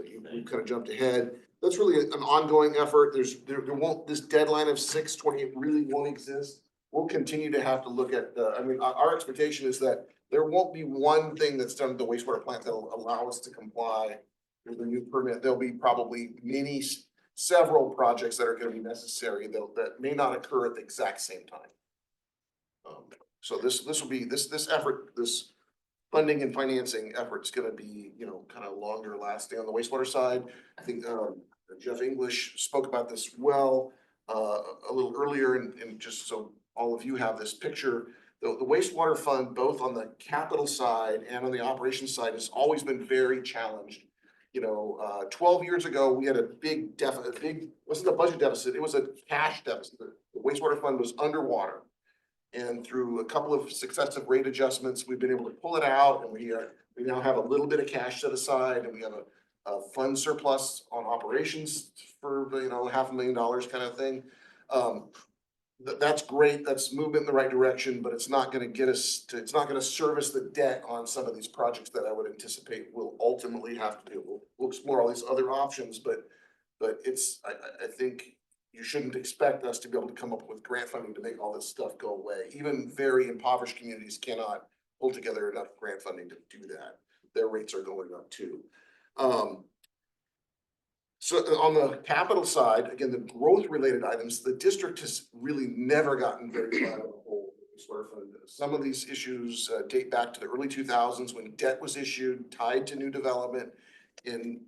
you kind of jumped ahead. That's really an ongoing effort. There won't, this deadline of 6/28 really won't exist. We'll continue to have to look at, I mean, our expectation is that there won't be one thing that's done at the wastewater plant that'll allow us to comply with the new permit. There'll be probably several projects that are gonna be necessary that may not occur at the exact same time. So this will be, this effort, this funding and financing effort's gonna be, you know, kind of longer lasting on the wastewater side. I think, Jeff English spoke about this well, a little earlier, and just so all of you have this picture, the wastewater fund, both on the capital side and on the operations side, has always been very challenged. You know, 12 years ago, we had a big deficit, wasn't a budget deficit, it was a cash deficit. The wastewater fund was underwater. And through a couple of successive rate adjustments, we've been able to pull it out, and we now have a little bit of cash set aside, and we have a fund surplus on operations for, you know, $500,000 kind of thing. That's great, that's movement in the right direction, but it's not gonna get us to, it's not gonna service the debt on some of these projects that I would anticipate we'll ultimately have to do. We'll explore all these other options, but it's, I think you shouldn't expect us to be able to come up with grant funding to make all this stuff go away. Even very impoverished communities cannot pull together enough grant funding to do that. Their rates are going up too. So on the capital side, again, the growth related items, the district has really never gotten very far out of the hole. Some of these issues date back to the early 2000s when debt was issued tied to new development. And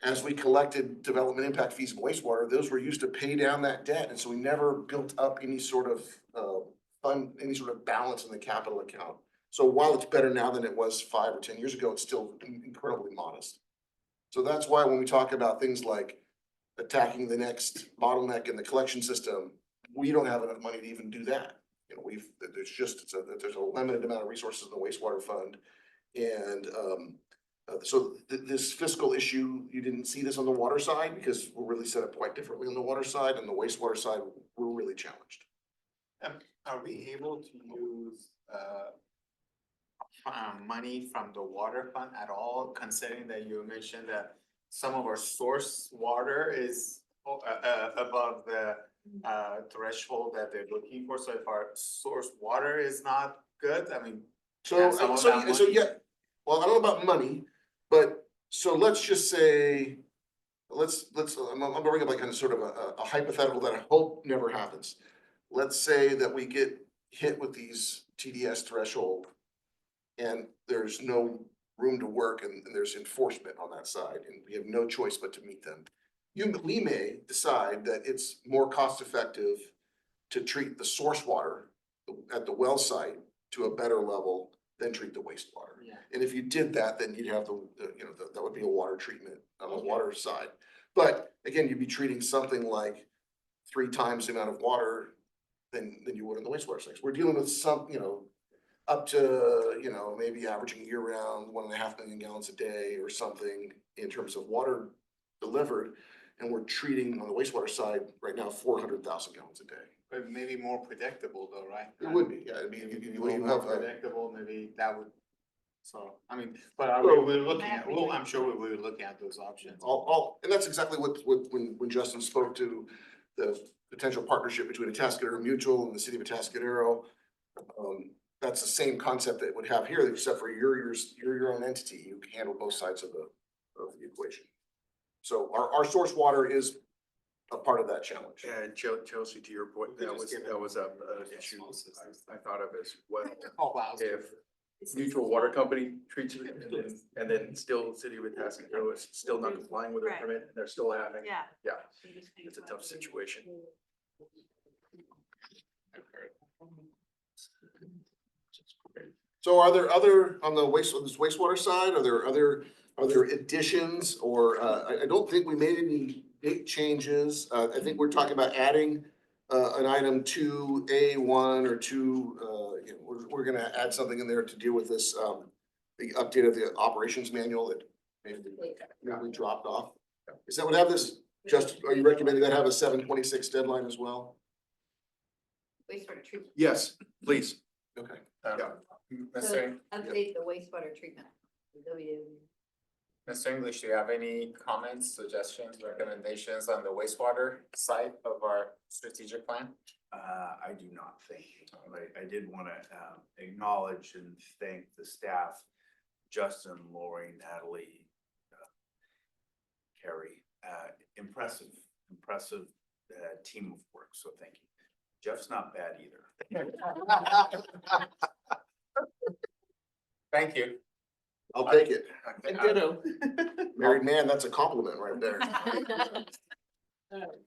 as we collected development impact fees and wastewater, those were used to pay down that debt. And so we never built up any sort of fund, any sort of balance in the capital account. So while it's better now than it was 5 or 10 years ago, it's still incredibly modest. So that's why when we talk about things like attacking the next bottleneck in the collection system, we don't have enough money to even do that. You know, there's a limited amount of resources in the wastewater fund. And so this fiscal issue, you didn't see this on the water side because we're really set up quite differently on the water side, and the wastewater side, we're really challenged. Are we able to use money from the water fund at all, considering that you mentioned that some of our source water is above the threshold that they're looking for? So if our source water is not good, I mean. So money. yeah, well, I don't know about money, but so let's just say, I'm gonna bring up like kind of sort of a hypothetical that I hope never happens. Let's say that we get hit with these TDS threshold and there's no room to work and there's enforcement on that side and we have no choice but to meet them. We may decide that it's more cost effective to treat the source water at the well site to a better level than treat the wastewater. Yeah. And if you did that, then you'd have that would be a water treatment on the water side. But again, you'd be treating something like 3 times the amount of water than you would in the wastewater sites. We're dealing with some, up to, maybe averaging year round 1.5 million gallons a day or something in terms of water delivered. And we're treating on the wastewater side right now 400,000 gallons a day. But maybe more predictable though, right? It would be, yeah. I mean, you have predictable, maybe that would. So, I mean, but we're looking at, I'm sure we were looking at those options. and that's exactly what when Justin spoke to the potential partnership between Atascadero Mutual and the city of Atascadero. That's the same concept that it would have here, except for you're your own entity. You can handle both sides of the equation. So our source water is a part of that challenge. And Chelsea, to your point, that was an issue I thought of as well. Oh, wow. If Mutual Water Company treats it and then still City of Atascadero is still not complying with their Right. permit, and they're still having, Yeah. it's a tough situation. So are there other, on this wastewater side, are there other additions or, I don't think we made any big changes. I think we're talking about adding, an item 2A1 or 2, we're gonna add something in there to deal with this, the update of the operations manual that maybe we dropped off. Is that what have this, just, are you recommending that have a 7/26 deadline as well? Wastewater treatment. Yes, please. Okay. Yeah. Mr. Update the wastewater treatment. Mr. English, do you have any comments, suggestions, recommendations on the wastewater side of our strategic plan? I do not think, I did wanna, acknowledge and thank the staff, Justin, Lori, Natalie, Carrie, impressive, team of work, so thank you. Jeff's not bad either. Thank you. I'll take it. And ditto. Married man, that's a compliment right there.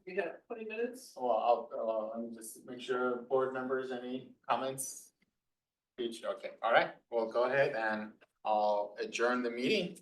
We got 20 minutes? Well, let me just make sure, board members, any comments? Each, okay, all right, well, go ahead and I'll adjourn the meeting.